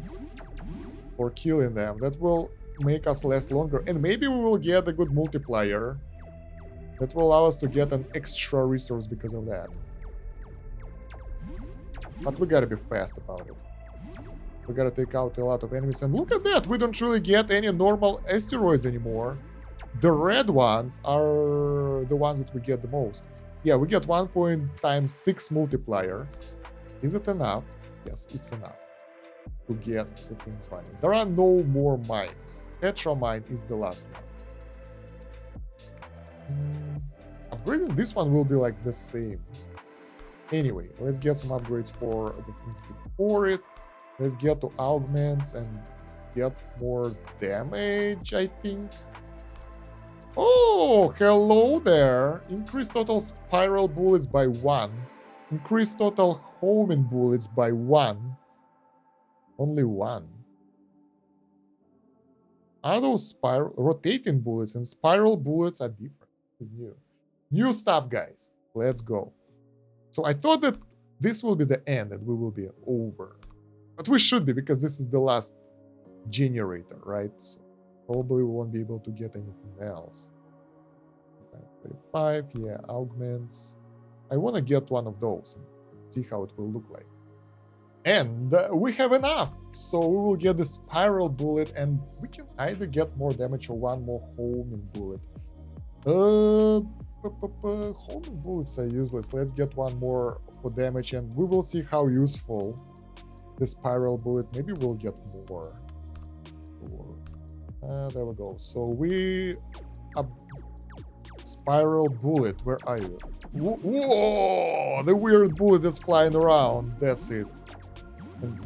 for killing them. That will make us last longer, and maybe we will get a good multiplier that will allow us to get an extra resource because of that. But we gotta be fast about it. We gotta take out a lot of enemies, and look at that, we don't really get any normal asteroids anymore. The red ones are the ones that we get the most. Yeah, we get 1 times 6 multiplier. Is it enough? Yes, it's enough. to get the things running. There are no more mines. Petra mine is the last one. Upgrading this one will be like the same. Anyway, let's get some upgrades for the things before it. Let's get to augments and get more damage, I think. Oh, hello there. Increase total spiral bullets by 1. Increase total homing bullets by 1. Only 1. Are those rotating bullets and spiral bullets are different? It's new. New stuff, guys. Let's go. So I thought that this will be the end and we will be over. But we should be, because this is the last generator, right? So probably we won't be able to get anything else. 35, yeah, augments. I want to get one of those and see how it will look like. And we have enough, so we will get the spiral bullet, and we can either get more damage or one more homing bullet. Homing bullets are useless. Let's get one more for damage, and we will see how useful the spiral bullet. Maybe we'll get more. There we go. So we spiral bullet. Where are you? Whoa! The weird bullet that's flying around. That's it. And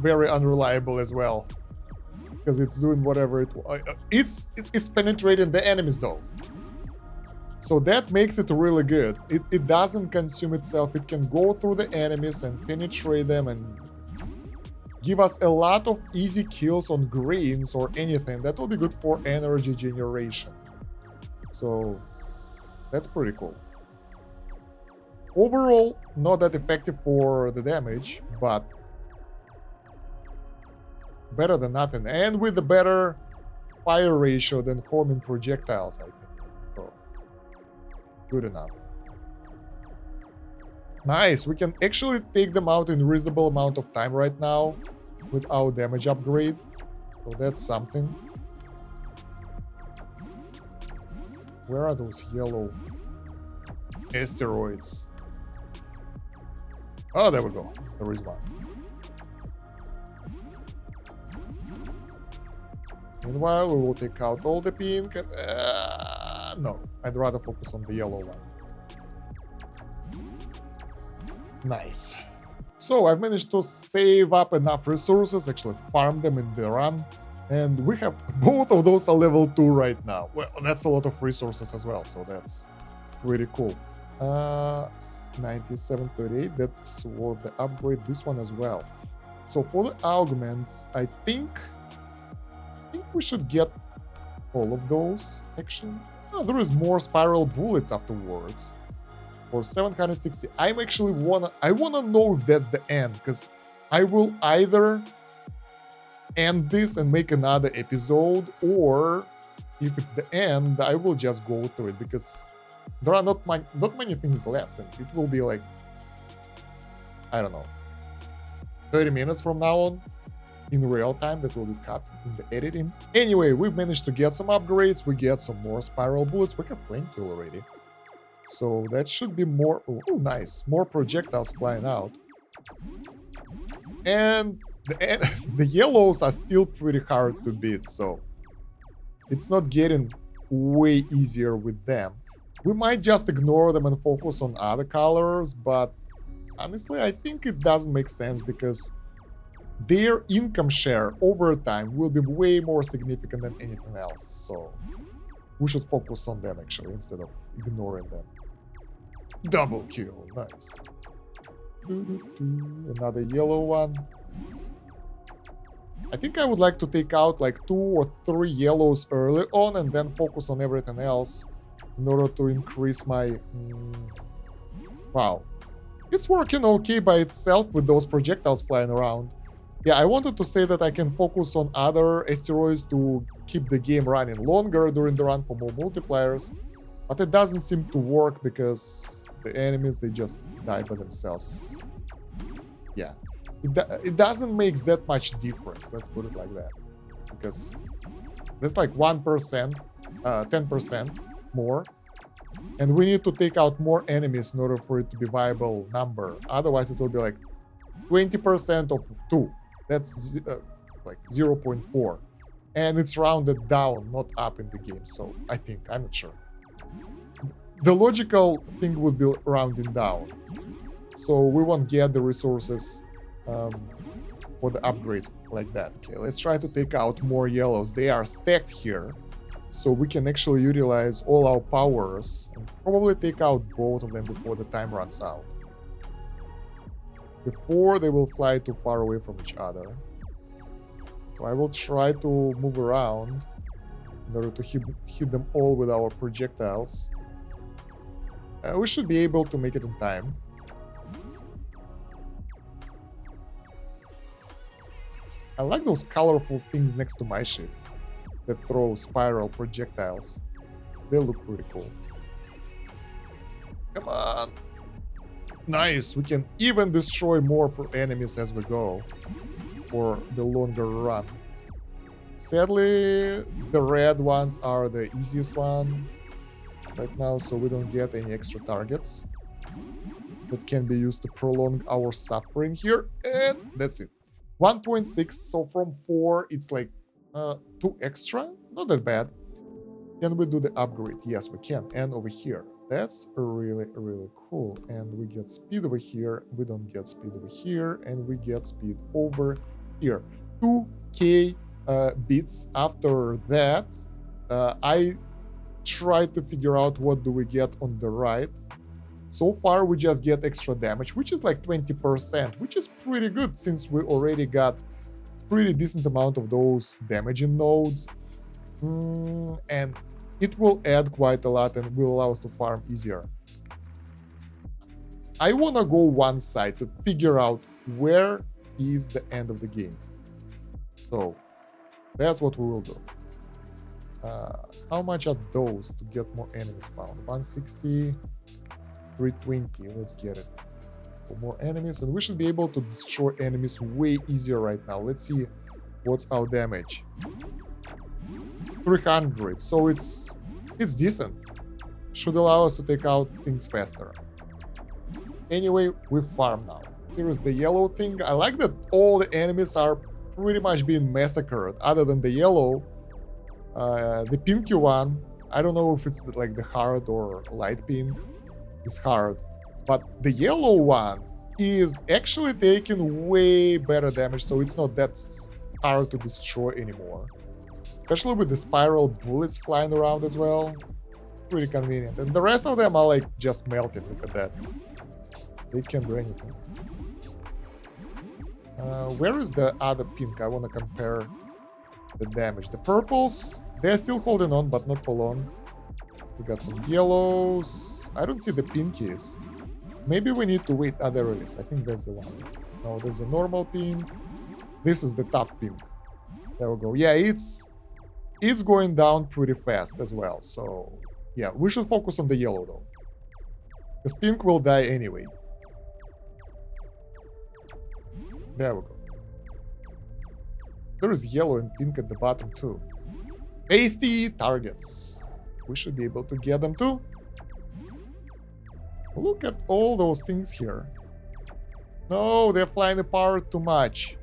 very unreliable as well, because it's doing whatever it's penetrating the enemies though. So that makes it really good. It doesn't consume itself. It can go through the enemies and penetrate them and give us a lot of easy kills on greens or anything. That will be good for energy generation. So that's pretty cool. Overall, not that effective for the damage, but better than nothing. And with a better fire ratio than homing projectiles, I think. So, good enough. Nice, we can actually take them out in a reasonable amount of time right now with our damage upgrade. So that's something. Where are those yellow asteroids? Oh, there we go. There is one. Meanwhile, we will take out all the pink. And, no, I'd rather focus on the yellow one. Nice. So I've managed to save up enough resources, actually farm them in the run. And we have both of those are level 2 right now. Well, that's a lot of resources as well, so that's pretty cool. 9738, that's worth the upgrade. This one as well. So for the augments, I think we should get all of those actually. Oh, there is more spiral bullets afterwards for 760. I wanna know if that's the end, because I will either end this and make another episode, or if it's the end, I will just go through it, because there are not many things left, and it will be like, I don't know, 30 minutes from now on in real time that will be cut in the editing. Anyway, we've managed to get some upgrades. We get some more spiral bullets. We have plenty already, so that should be more. Oh, nice, more projectiles flying out. And the yellows are still pretty hard to beat, so it's not getting way easier with them. We might just ignore them and focus on other colors, but honestly, I think it doesn't make sense, because their income share over time will be way more significant than anything else. So we should focus on them actually instead of ignoring them. Double kill, nice. Another yellow one. I think I would like to take out like 2 or 3 yellows early on and then focus on everything else in order to increase my... Wow. It's working okay by itself with those projectiles flying around. Yeah, I wanted to say that I can focus on other asteroids to keep the game running longer during the run for more multipliers, but it doesn't seem to work because the enemies, they just die by themselves. Yeah, it doesn't make that much difference, let's put it like that, because that's like 1%, 10% more, and we need to take out more enemies in order for it to be viable number. Otherwise it will be like 20% of 2. That's like 0.4. And it's rounded down, not up in the game. So I think, I'm not sure. The logical thing would be rounding down. So we won't get the resources for the upgrades like that. Okay, let's try to take out more yellows. They are stacked here. So we can actually utilize all our powers and probably take out both of them before the time runs out. Before they will fly too far away from each other. So I will try to move around in order to hit them all with our projectiles. We should be able to make it in time. I like those colorful things next to my ship that throw spiral projectiles. They look pretty cool. Come on! Nice! We can even destroy more enemies as we go for the longer run. Sadly, the red ones are the easiest one right now, so we don't get any extra targets that can be used to prolong our suffering here. And that's it. 1.6, so from 4, it's like 2 extra. Not that bad. Can we do the upgrade? Yes, we can. And over here. That's really, really cool. And we get speed over here. We don't get speed over here. And we get speed over here. 2k bits. After that, I tried to figure out what do we get on the right. So far, we just get extra damage, which is like 20%, which is pretty good since we already got pretty decent amount of those damaging nodes. And it will add quite a lot and will allow us to farm easier. I want to go one side to figure out where is the end of the game. So that's what we will do. How much are those to get more enemy spawn? 160, 320. Let's get it. For more enemies, and we should be able to destroy enemies way easier right now. Let's see what's our damage. 300. So it's decent. Should allow us to take out things faster. Anyway, we farm now. Here is the yellow thing. I like that all the enemies are pretty much being massacred, other than the yellow. The pinky one, I don't know if it's like the hard or light pink. It's hard. But the yellow one is actually taking way better damage, so it's not that hard to destroy anymore. Especially with the spiral bullets flying around as well. Pretty convenient. And the rest of them are like just melting. Look at that. They can't do anything. Where is the other pink? I want to compare the damage. The purples, they're still holding on, but not for long. We got some yellows. I don't see the pinkies. Maybe we need to wait. There it is. I think that's the one. No, there's a normal pink. This is the tough pink. There we go. Yeah, it's going down pretty fast as well. So, yeah, we should focus on the yellow, though. Because pink will die anyway. There we go. There is yellow and pink at the bottom, too. Tasty targets. We should be able to get them, too. Look at all those things here. No, they're flying apart too much.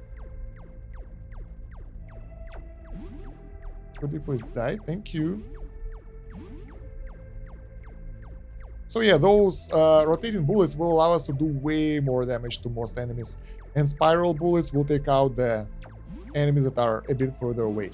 Could you please die? Thank you. So yeah, those rotating bullets will allow us to do way more damage to most enemies. And spiral bullets will take out the enemies that are a bit further away.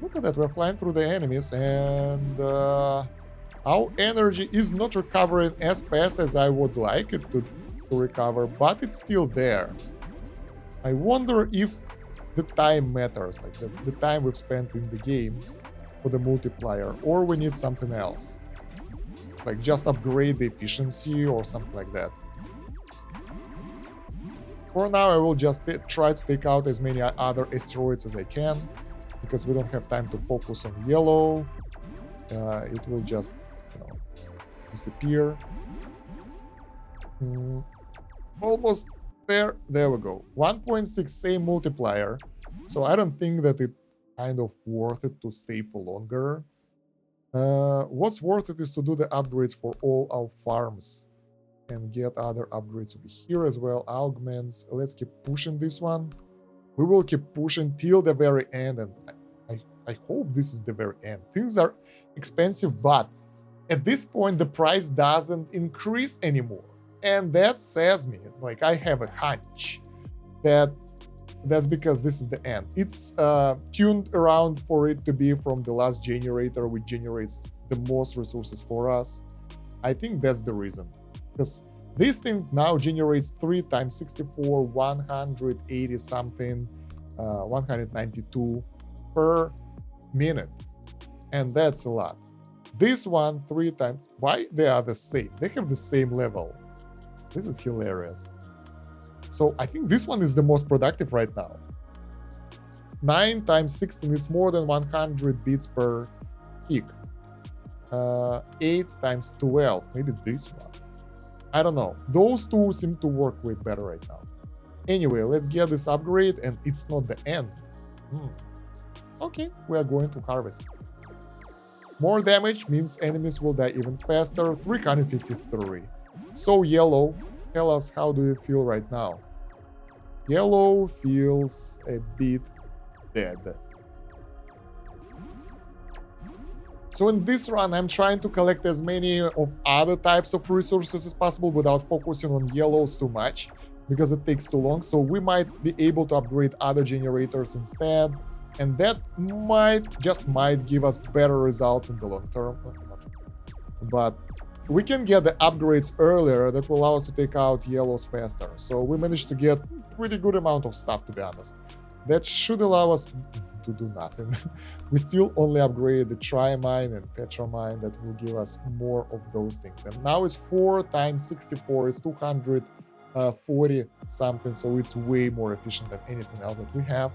Look at that, we're flying through the enemies, and our energy is not recovering as fast as I would like it to recover, but it's still there. I wonder if the time matters, like the time we've spent in the game for the multiplier, or we need something else. Like just upgrade the efficiency or something like that. For now, I will just try to take out as many other asteroids as I can, because we don't have time to focus on yellow. It will just, disappear. Almost there. There we go. 1.6 same multiplier. So I don't think that it's kind of worth it to stay for longer. What's worth it is to do the upgrades for all our farms and get other upgrades over here as well. Augments. Let's keep pushing this one. We will keep pushing till the very end, and I hope this is the very end. Things are expensive, but at this point the price doesn't increase anymore, and that says me, like, I have a hunch that that's because this is the end. It's tuned around for it to be from the last generator, which generates the most resources for us. I think that's the reason, because this thing now generates 3 times 64, 180 something, 192 per minute, and that's a lot. This one 3 times. Why they are the same? They have the same level. This is hilarious. So I think this one is the most productive right now. 9 times 16 is more than 100 bits per tick. 8 times 12, maybe this one. I don't know. Those two seem to work way better right now. Anyway, let's get this upgrade, and it's not the end. Okay, we are going to harvest. More damage means enemies will die even faster. 353. So yellow, tell us, how do you feel right now? Yellow feels a bit dead. So in this run, I'm trying to collect as many of other types of resources as possible without focusing on yellows too much, because it takes too long. So we might be able to upgrade other generators instead, and that just might give us better results in the long term. But we can get the upgrades earlier that will allow us to take out yellows faster. So we managed to get pretty good amount of stuff, to be honest. That should allow us to do nothing. We still only upgrade the Trimine and Tetramine. That will give us more of those things. And now it's 4 times 64 is 240 something, so it's way more efficient than anything else that we have.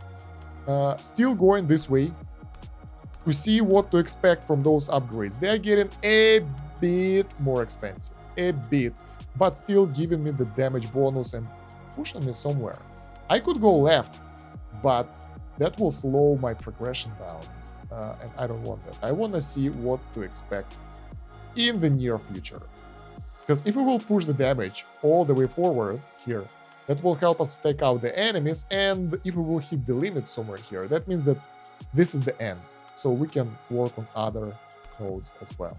Still going this way to see what to expect from those upgrades. They are getting a bit more expensive, a bit, but still giving me the damage bonus and pushing me somewhere. I could go left, but that will slow my progression down, and I don't want that. I want to see what to expect in the near future, because if we will push the damage all the way forward here, that will help us to take out the enemies, and if we will hit the limit somewhere here, that means that this is the end, so we can work on other nodes as well.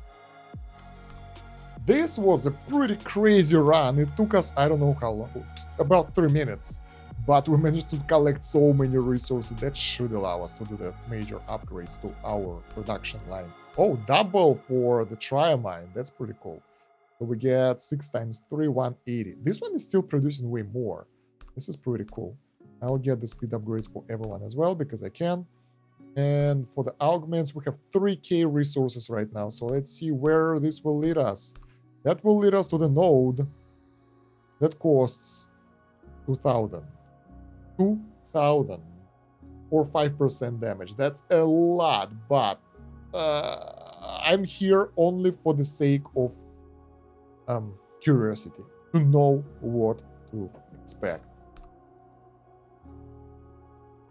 This was a pretty crazy run. It took us, I don't know how long, about 3 minutes, but we managed to collect so many resources that should allow us to do the major upgrades to our production line. Oh, double for the Triamine, that's pretty cool. So we get 6 times 3, 180. This one is still producing way more. This is pretty cool. I'll get the speed upgrades for everyone as well, because I can. And for the augments, we have 3k resources right now. So let's see where this will lead us. That will lead us to the node that costs 2,000. 2,000 or 5% damage. That's a lot, but I'm here only for the sake of curiosity, to know what to expect.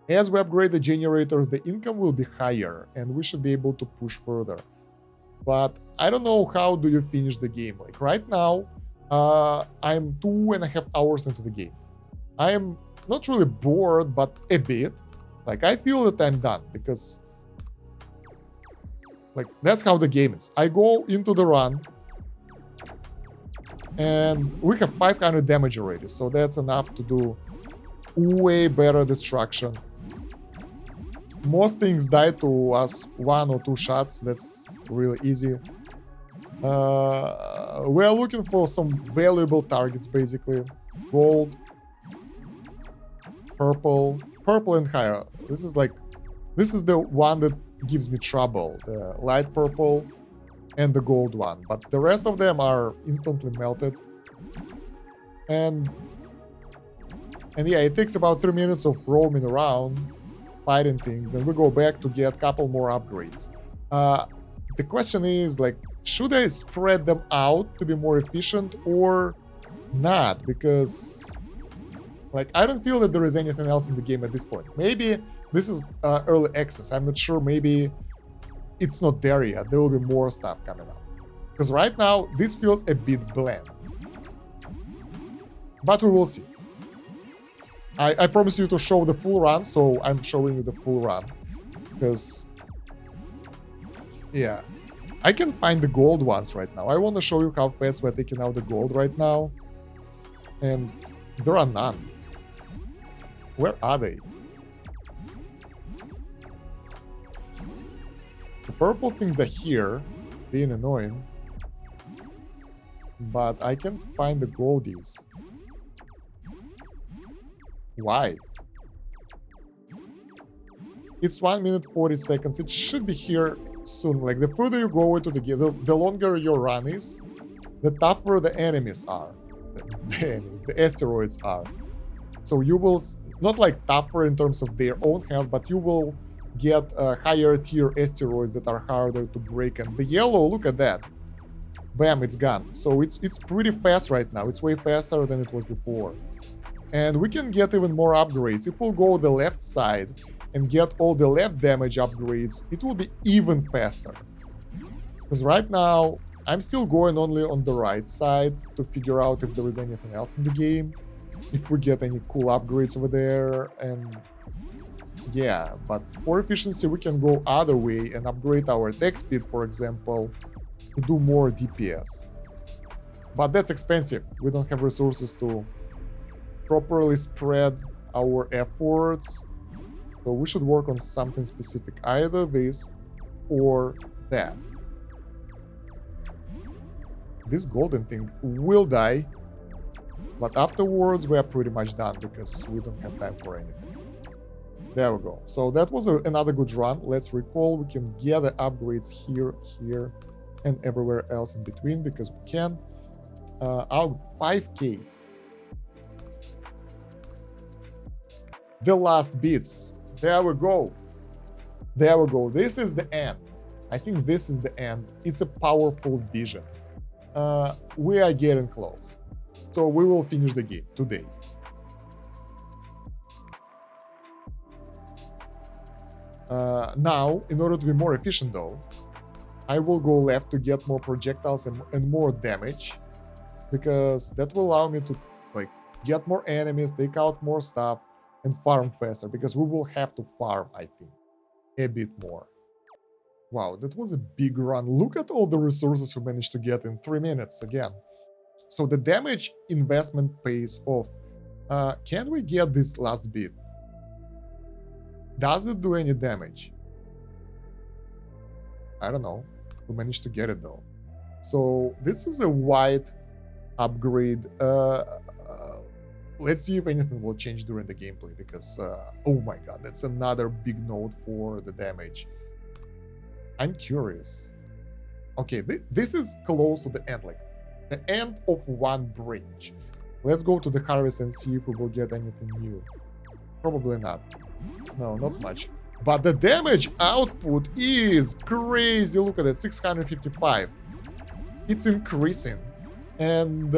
As we upgrade the generators, the income will be higher, and we should be able to push further. But I don't know, how do you finish the game? Like right now, I'm 2.5 hours into the game. I am not really bored, but a bit. Like I feel that I'm done, because like that's how the game is. I go into the run, and we have 500 damage already, so that's enough to do way better destruction. Most things die to us 1 or 2 shots. That's really easy. We are looking for some valuable targets, basically. Gold, purple and higher. This is the one that gives me trouble, the light purple and the gold one, but the rest of them are instantly melted. And yeah, it takes about 3 minutes of roaming around, fighting things, and we go back to get a couple more upgrades. The question is, like, should I spread them out to be more efficient or not? Because like I don't feel that there is anything else in the game at this point. Maybe this is early access, I'm not sure. Maybe it's not there yet. There will be more stuff coming up. Because right now, this feels a bit bland. But we will see. I promise you to show the full run, so I'm showing you the full run. Because, yeah, I can find the gold ones right now. I want to show you how fast we're taking out the gold right now. And there are none. Where are they? The purple things are here, being annoying. But I can't find the goldies. Why? It's 1 minute 40 seconds. It should be here soon. Like, the further you go into the game, the longer your run is, the tougher the enemies are. The asteroids are. So you will, not like tougher in terms of their own health, but you will get higher tier asteroids that are harder to break. And the yellow, look at that. Bam, it's gone. So it's pretty fast right now. It's way faster than it was before. And we can get even more upgrades. If we'll go the left side and get all the left damage upgrades, it will be even faster. Because right now, I'm still going only on the right side to figure out if there is anything else in the game. If we get any cool upgrades over there. And yeah, but for efficiency, we can go other way and upgrade our attack speed, for example, to do more DPS. But that's expensive. We don't have resources to properly spread our efforts. So we should work on something specific. Either this or that. This golden thing will die. But afterwards we are pretty much done because we don't have time for anything. There we go. So that was another good run. Let's recall we can get the upgrades here, here, and everywhere else in between because we can. Our 5k. The last bits. There we go. There we go. This is the end. I think this is the end. It's a powerful vision. We are getting close. So we will finish the game today. Now, in order to be more efficient though, I will go left to get more projectiles and more damage. Because that will allow me to like get more enemies, take out more stuff, and farm faster, because we will have to farm, I think, a bit more. Wow, that was a big run. Look at all the resources we managed to get in 3 minutes again. So the damage investment pays off. Can we get this last bit? Does it do any damage? I don't know. We managed to get it though. So this is a white upgrade. Let's see if anything will change during the gameplay, because oh my god, that's another big note for the damage. I'm curious. Okay, this is close to the end, like the end of one branch. Let's go to the harvest and see if we will get anything new. Probably not. No, not much. But the damage output is crazy. Look at it, 655. It's increasing. And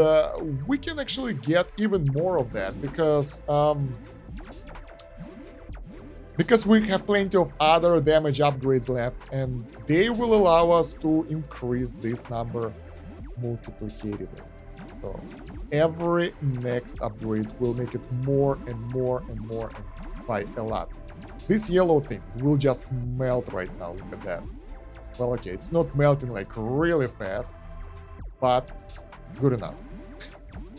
we can actually get even more of that because we have plenty of other damage upgrades left, and they will allow us to increase this number multiplicatively. So every next upgrade will make it more and more and more, and by a lot. This yellow thing will just melt right now. Look at that. Well, okay, it's not melting like really fast, but good enough.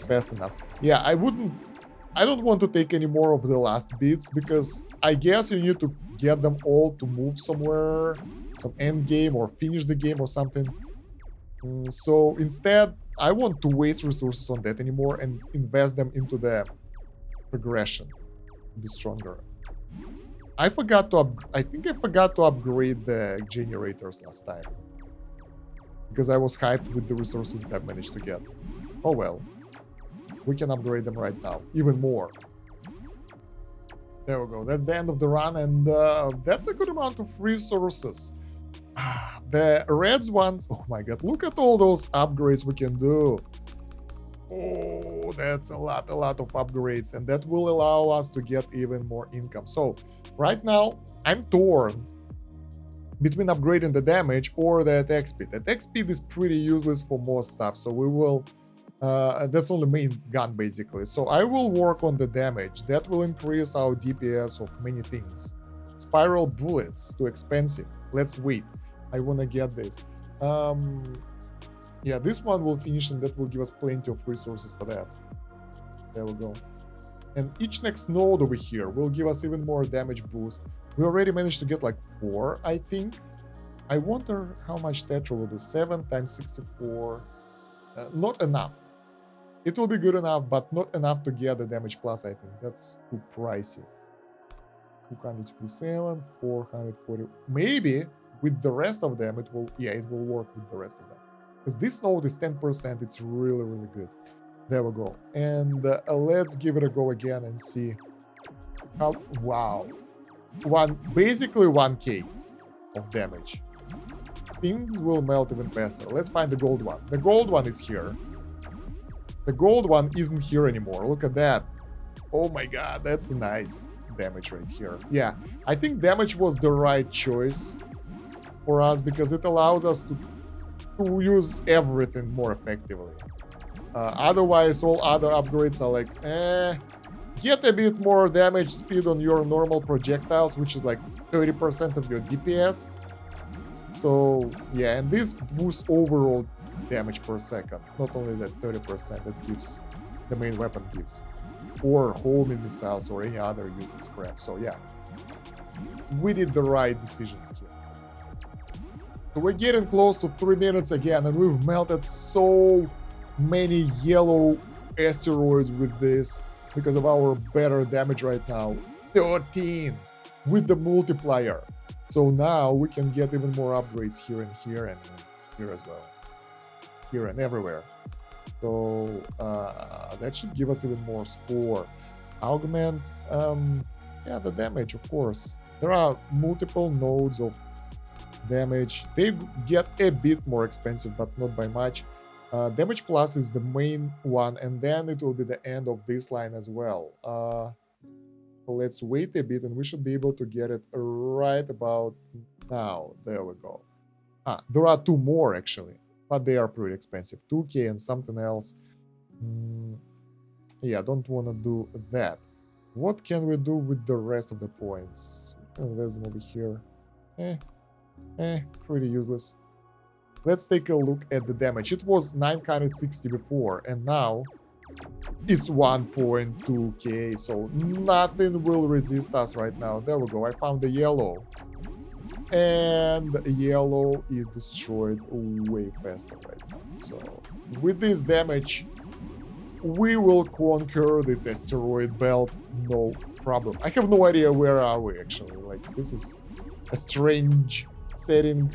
Fast enough. Yeah, I don't want to take any more of the last bits, because I guess you need to get them all to move somewhere, some end game, or finish the game or something. So instead, I want to waste resources on that anymore and invest them into the progression to be stronger. I think I forgot to upgrade the generators last time, because I was hyped with the resources that I managed to get. Oh well. We can upgrade them right now, even more. There we go. That's the end of the run, and that's a good amount of resources. The reds ones, oh my god, look at all those upgrades we can do. Oh, that's a lot of upgrades, and that will allow us to get even more income. So right now I'm torn between upgrading the damage or the attack speed. Attack speed is pretty useless for most stuff, so we will that's only main gun basically. So I will work on the damage. That will increase our DPS of many things. Spiral bullets, too expensive. Let's wait. I want to get this. Yeah, this one will finish and that will give us plenty of resources for that. There we go. And each next node over here will give us even more damage boost. We already managed to get like 4, I think. I wonder how much Tetra will do. 7 times 64. Not enough. It will be good enough, but not enough to get the damage plus, I think. That's too pricey. 257, 440. Maybe with the rest of them, it will, yeah, it will work with the rest of them. Because this node is 10%. It's really, really good. There we go. And let's give it a go again and see how, wow. Basically 1k of damage. Things will melt even faster. Let's find the gold one. The gold one is here. The gold one isn't here anymore. Look at that. Oh my god, that's nice damage right here. Yeah, I think damage was the right choice for us because it allows us to use everything more effectively. Otherwise, all other upgrades are like, get a bit more damage speed on your normal projectiles, which is like 30% of your DPS. So, yeah, and this boosts overall damage per second. Not only that 30% that gives the main weapon gives. Or homing missiles or any other useless crap. So, yeah. We did the right decision here. So we're getting close to 3 minutes again, and we've melted so many yellow asteroids with this because of our better damage right now. 13 with the multiplier. So now we can get even more upgrades here and here and here as well. Here and everywhere. So that should give us even more score. Augments, yeah, the damage, of course. There are multiple nodes of damage. They get a bit more expensive, but not by much. Damage plus is the main one, and then it will be the end of this line as well. Let's wait a bit, and we should be able to get it right about now. There we go. There are 2 more, actually, but they are pretty expensive. 2k and something else. Yeah, don't want to do that. What can we do with the rest of the points? There's them over here. Pretty useless. Let's take a look at the damage. It was 960 before, and now it's 1.2k, so nothing will resist us right now. There we go. I found the yellow. And yellow is destroyed way faster right now. So with this damage, we will conquer this asteroid belt, no problem. I have no idea where are we actually. Like, this is a strange setting.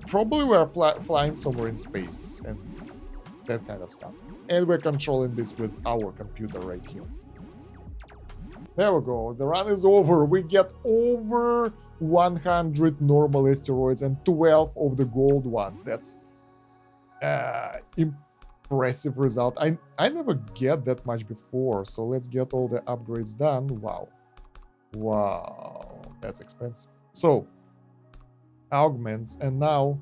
Probably we're flying somewhere in space and that kind of stuff. And we're controlling this with our computer right here. There we go. The run is over. We get over 100 normal asteroids and 12 of the gold ones. That's impressive result. I never get that much before. So let's get all the upgrades done. Wow, that's expensive. So augments, and now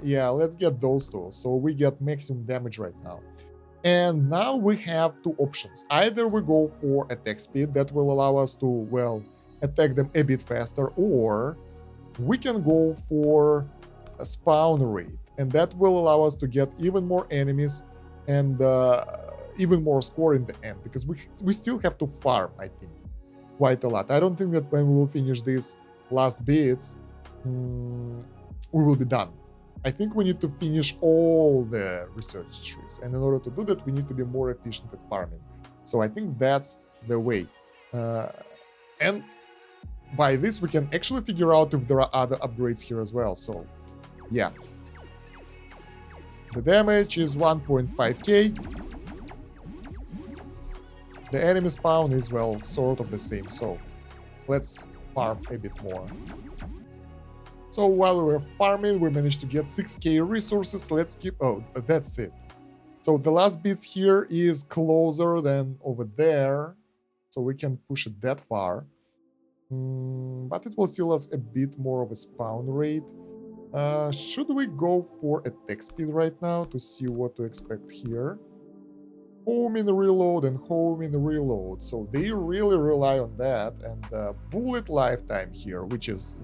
yeah, let's get those 2. So we get maximum damage right now. And now we have 2 options. Either we go for attack speed, that will allow us to, well, attack them a bit faster, or we can go for a spawn rate, and that will allow us to get even more enemies and even more score in the end, because we still have to farm, I think, quite a lot. I don't think that when we will finish these last bits, we will be done. I think we need to finish all the research trees, and in order to do that, we need to be more efficient at farming. So I think that's the way. And by this, we can actually figure out if there are other upgrades here as well. So, yeah. The damage is 1.5k. The enemy spawn is, well, sort of the same. So, let's farm a bit more. So while we were farming, we managed to get 6k resources. Let's keep... Oh, that's it. So the last bits here is closer than over there. So we can push it that far. But it will steal us a bit more of a spawn rate. Should we go for attack speed right now to see what to expect here? Home in reload and home in reload. So they really rely on that. And bullet lifetime here, which is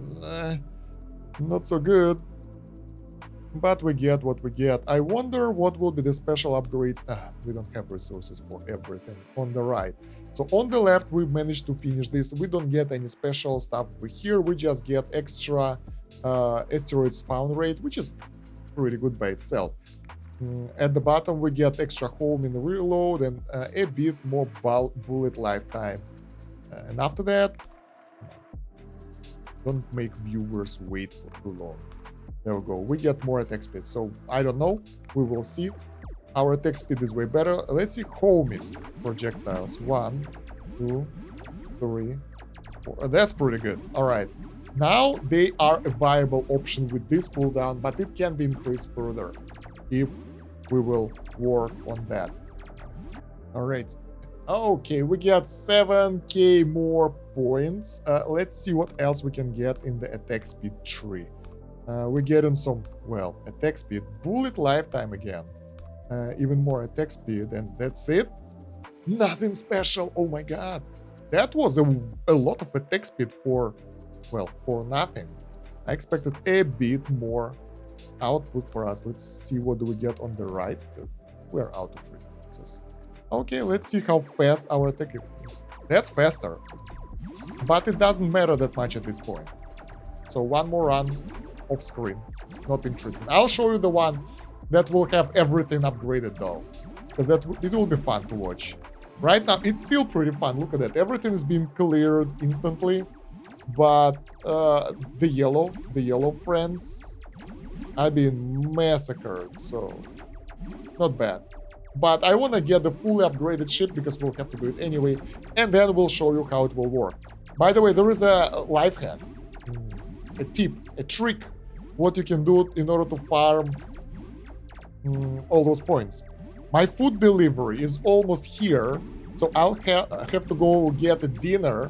not so good. But we get what we get. I wonder what will be the special upgrades. We don't have resources for everything on the right. So on the left, we managed to finish this. We don't get any special stuff over here. We just get extra asteroid spawn rate, which is pretty good by itself. At the bottom, we get extra home in reload and a bit more bullet lifetime. And after that, don't make viewers wait for too long. There we go. We get more attack speed. So I don't know. We will see. Our attack speed is way better. Let's see homing projectiles. 1, 2, 3, 4. That's pretty good. All right. Now they are a viable option with this cooldown, but it can be increased further if we will work on that. All right. Okay, we get 7k more points. Let's see what else we can get in the attack speed tree. We're getting some, well, attack speed, bullet lifetime again, even more attack speed, and that's it. Nothing special. Oh my god, that was a lot of attack speed for, well, for nothing. I expected a bit more output for us. Let's see what do we get on the right. We're out of resources. Okay, let's see how fast our attack is. That's faster, but it doesn't matter that much at this point. So one more run off screen. Not interesting. I'll show you the one that will have everything upgraded though, because it will be fun to watch. Right now, it's still pretty fun. Look at that. Everything is being cleared instantly, but the yellow friends are being massacred, so not bad. But I want to get the fully upgraded ship because we'll have to do it anyway, and then we'll show you how it will work. By the way, there is a life hack, a tip, a trick, what you can do in order to farm all those points. My food delivery is almost here, so I'll have to go get a dinner,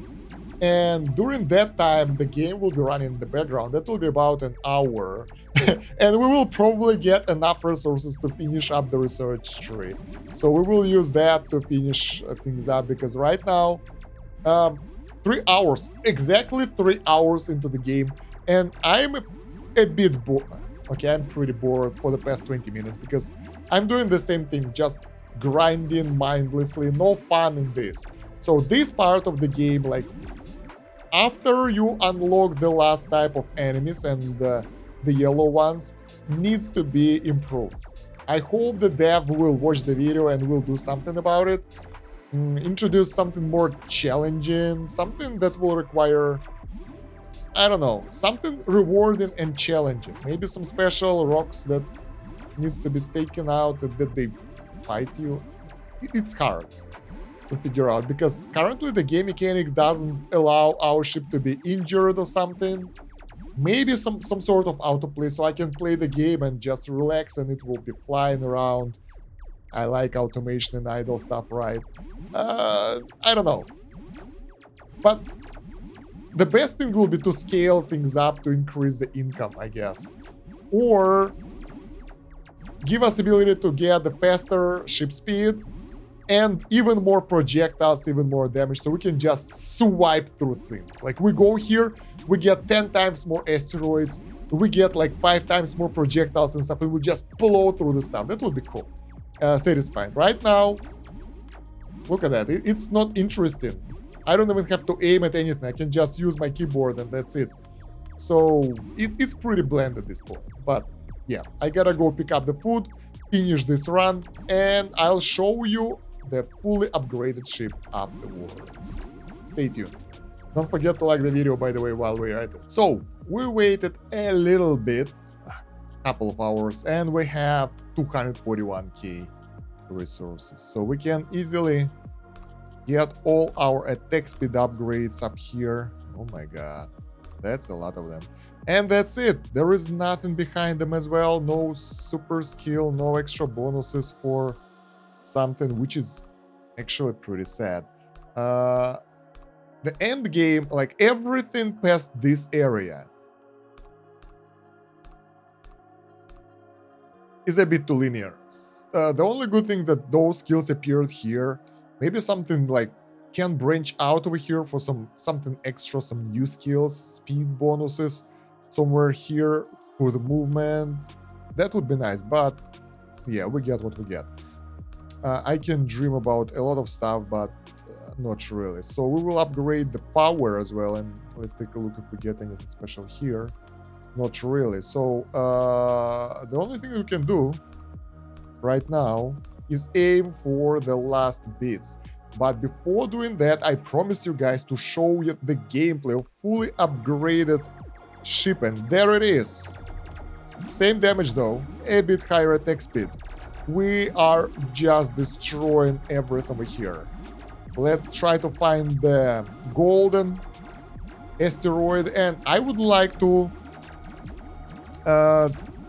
and during that time the game will be running in the background. That will be about an hour, and we will probably get enough resources to finish up the research tree. So we will use that to finish things up, because right now 3 hours, exactly 3 hours into the game, and I'm a bit bored. Okay, I'm pretty bored for the past 20 minutes because I'm doing the same thing, just grinding mindlessly, no fun in this. So this part of the game, like after you unlock the last type of enemies and the yellow ones, needs to be improved. I hope the dev will watch the video and will do something about it. Introduce something more challenging, something that will require, I don't know, something rewarding and challenging. Maybe some special rocks that needs to be taken out, that they fight you. It's hard to figure out because currently the game mechanics doesn't allow our ship to be injured or something. Maybe some sort of autoplay so I can play the game and just relax and it will be flying around. I like automation and idle stuff, right? I don't know. But the best thing will be to scale things up to increase the income, I guess. Or give us ability to get the faster ship speed and even more projectiles, even more damage, so we can just swipe through things. Like we go here, we get 10 times more asteroids, we get like 5 times more projectiles and stuff, and we just blow through the stuff. That would be cool. Satisfying. Right now, look at that. It's not interesting. I don't even have to aim at anything. I can just use my keyboard and that's it. So it's pretty bland at this point. But yeah, I gotta go pick up the food, finish this run, and I'll show you the fully upgraded ship afterwards. Stay tuned. Don't forget to like the video, by the way, while we're at it. So we waited a little bit, a couple of hours, and we have 241k resources. So we can easily get all our attack speed upgrades up here. Oh my god, that's a lot of them. And that's it. There is nothing behind them as well. No super skill, no extra bonuses for something, which is actually pretty sad. The end game, like everything past this area, is a bit too linear. The only good thing that those skills appeared here, maybe something like can branch out over here for something extra, some new skills, speed bonuses somewhere here for the movement. That would be nice, but yeah, we get what we get. I can dream about a lot of stuff, but not really. So we will upgrade the power as well, and let's take a look if we get anything special here. Not really. So the only thing we can do right now is aim for the last bits. But before doing that, I promised you guys to show you the gameplay of fully upgraded ship, and there it is. Same damage though, a bit higher attack speed. We are just destroying everything over here. Let's try to find the golden asteroid, and I would like to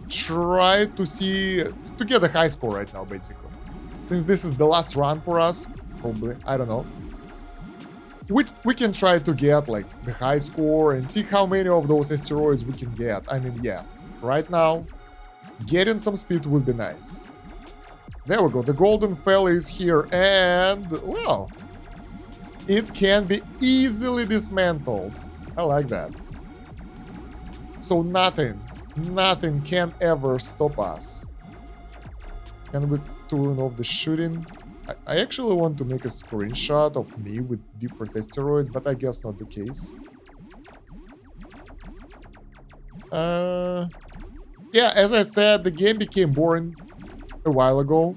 try to get a high score right now, basically. Since this is the last run for us, probably, I don't know. We can try to get like the high score and see how many of those asteroids we can get. I mean, yeah, right now, getting some speed would be nice. There we go, the golden fell is here, and, well, it can be easily dismantled. I like that. So nothing can ever stop us. Can we turn off the shooting? I actually want to make a screenshot of me with different asteroids, but I guess not the case. Yeah, as I said, the game became boring a while ago.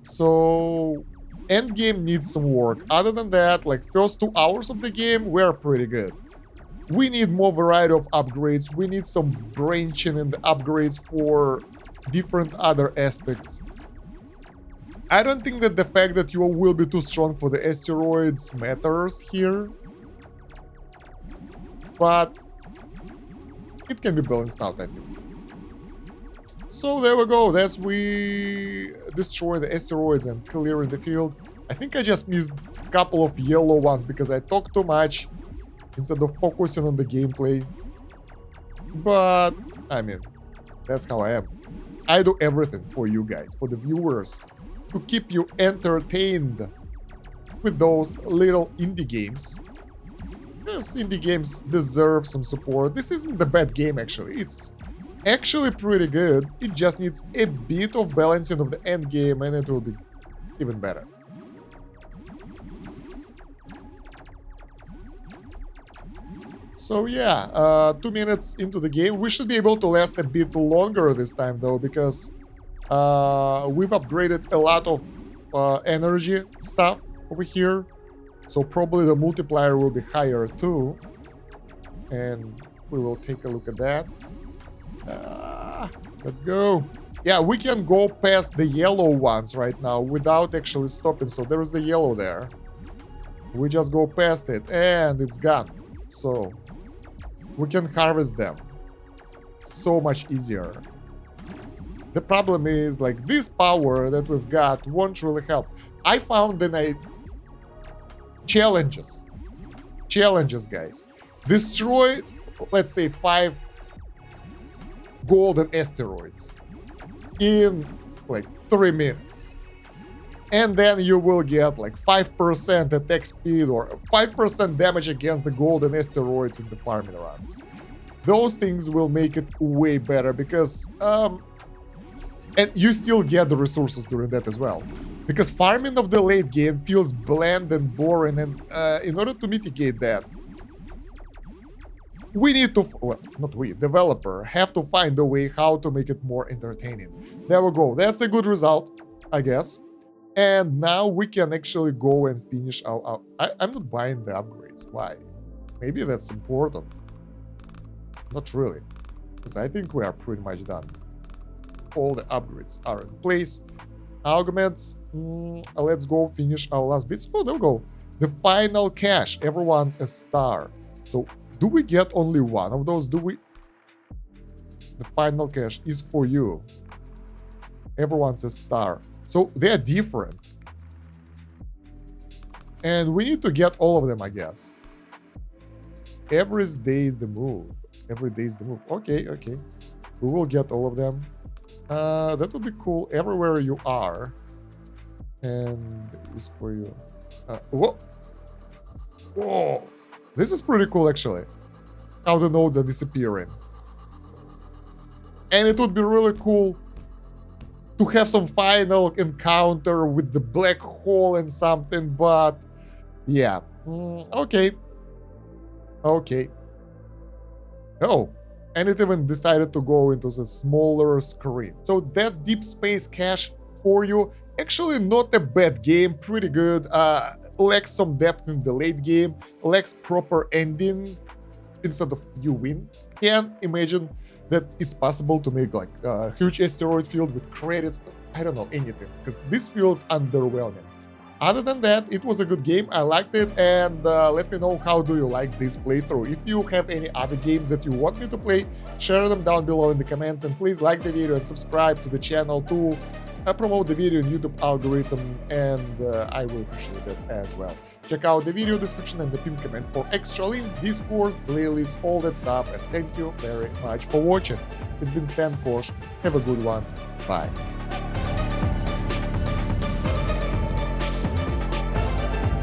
So endgame needs some work. Other than that, like first 2 hours of the game were pretty good. We need more variety of upgrades. We need some branching in the upgrades for different other aspects. I don't think that the fact that you will be too strong for the asteroids matters here. But it can be balanced out, I think. So there we go. That's we destroy the asteroids and clear the field. I think I just missed a couple of yellow ones because I talked too much instead of focusing on the gameplay. But, I mean, that's how I am. I do everything for you guys, for the viewers, to keep you entertained with those little indie games. Yes, indie games deserve some support. This isn't a bad game, actually. It's actually pretty good. It just needs a bit of balancing of the end game, and it will be even better. So yeah, 2 minutes into the game. We should be able to last a bit longer this time, though, because we've upgraded a lot of energy stuff over here. So probably the multiplier will be higher too. And we will take a look at that. Let's go. Yeah, we can go past the yellow ones right now without actually stopping. So there is the yellow there. We just go past it and it's gone. So we can harvest them so much easier. The problem is, like, this power that we've got won't really help. I found that challenges, guys. Destroy, let's say, 5 golden asteroids in like 3 minutes. And then you will get like 5% attack speed or 5% damage against the golden asteroids in the farming runs. Those things will make it way better because and you still get the resources during that as well. Because farming of the late game feels bland and boring, and in order to mitigate that, we need to, well, not we, developer, have to find a way how to make it more entertaining. There we go. That's a good result, I guess. And now we can actually go and finish our... I'm not buying the upgrades. Why? Maybe that's important. Not really. Because I think we are pretty much done. All the upgrades are in place. Augments. Let's go finish our last bits. Oh, there we go. The final cache. Everyone's a star. So, do we get only one of those? Do we... The final cache is for you. Everyone's a star. So they are different. And we need to get all of them, I guess. Every day is the move. Every day is the move. Okay, okay. We will get all of them. That would be cool everywhere you are. And this for you. Whoa. Whoa. This is pretty cool, actually. How the nodes are disappearing. And it would be really cool to have some final encounter with the black hole and something, but yeah. Okay. Okay. Oh, and it even decided to go into the smaller screen. So that's Deep Space Cache for you. Actually not a bad game, pretty good. Lacks some depth in the late game, lacks proper ending instead of you win. Can't imagine that it's possible to make like a huge asteroid field with credits. I don't know anything, because this feels underwhelming. Other than that, it was a good game. I liked it, and let me know how do you like this playthrough. If you have any other games that you want me to play, share them down below in the comments, and please like the video and subscribe to the channel to promote the video in YouTube algorithm, and I will appreciate it as well. Check out the video description and the pinned comment for extra links, Discord, playlists, all that stuff, and thank you very much for watching. It's been Stan Kosh. Have a good one. Bye.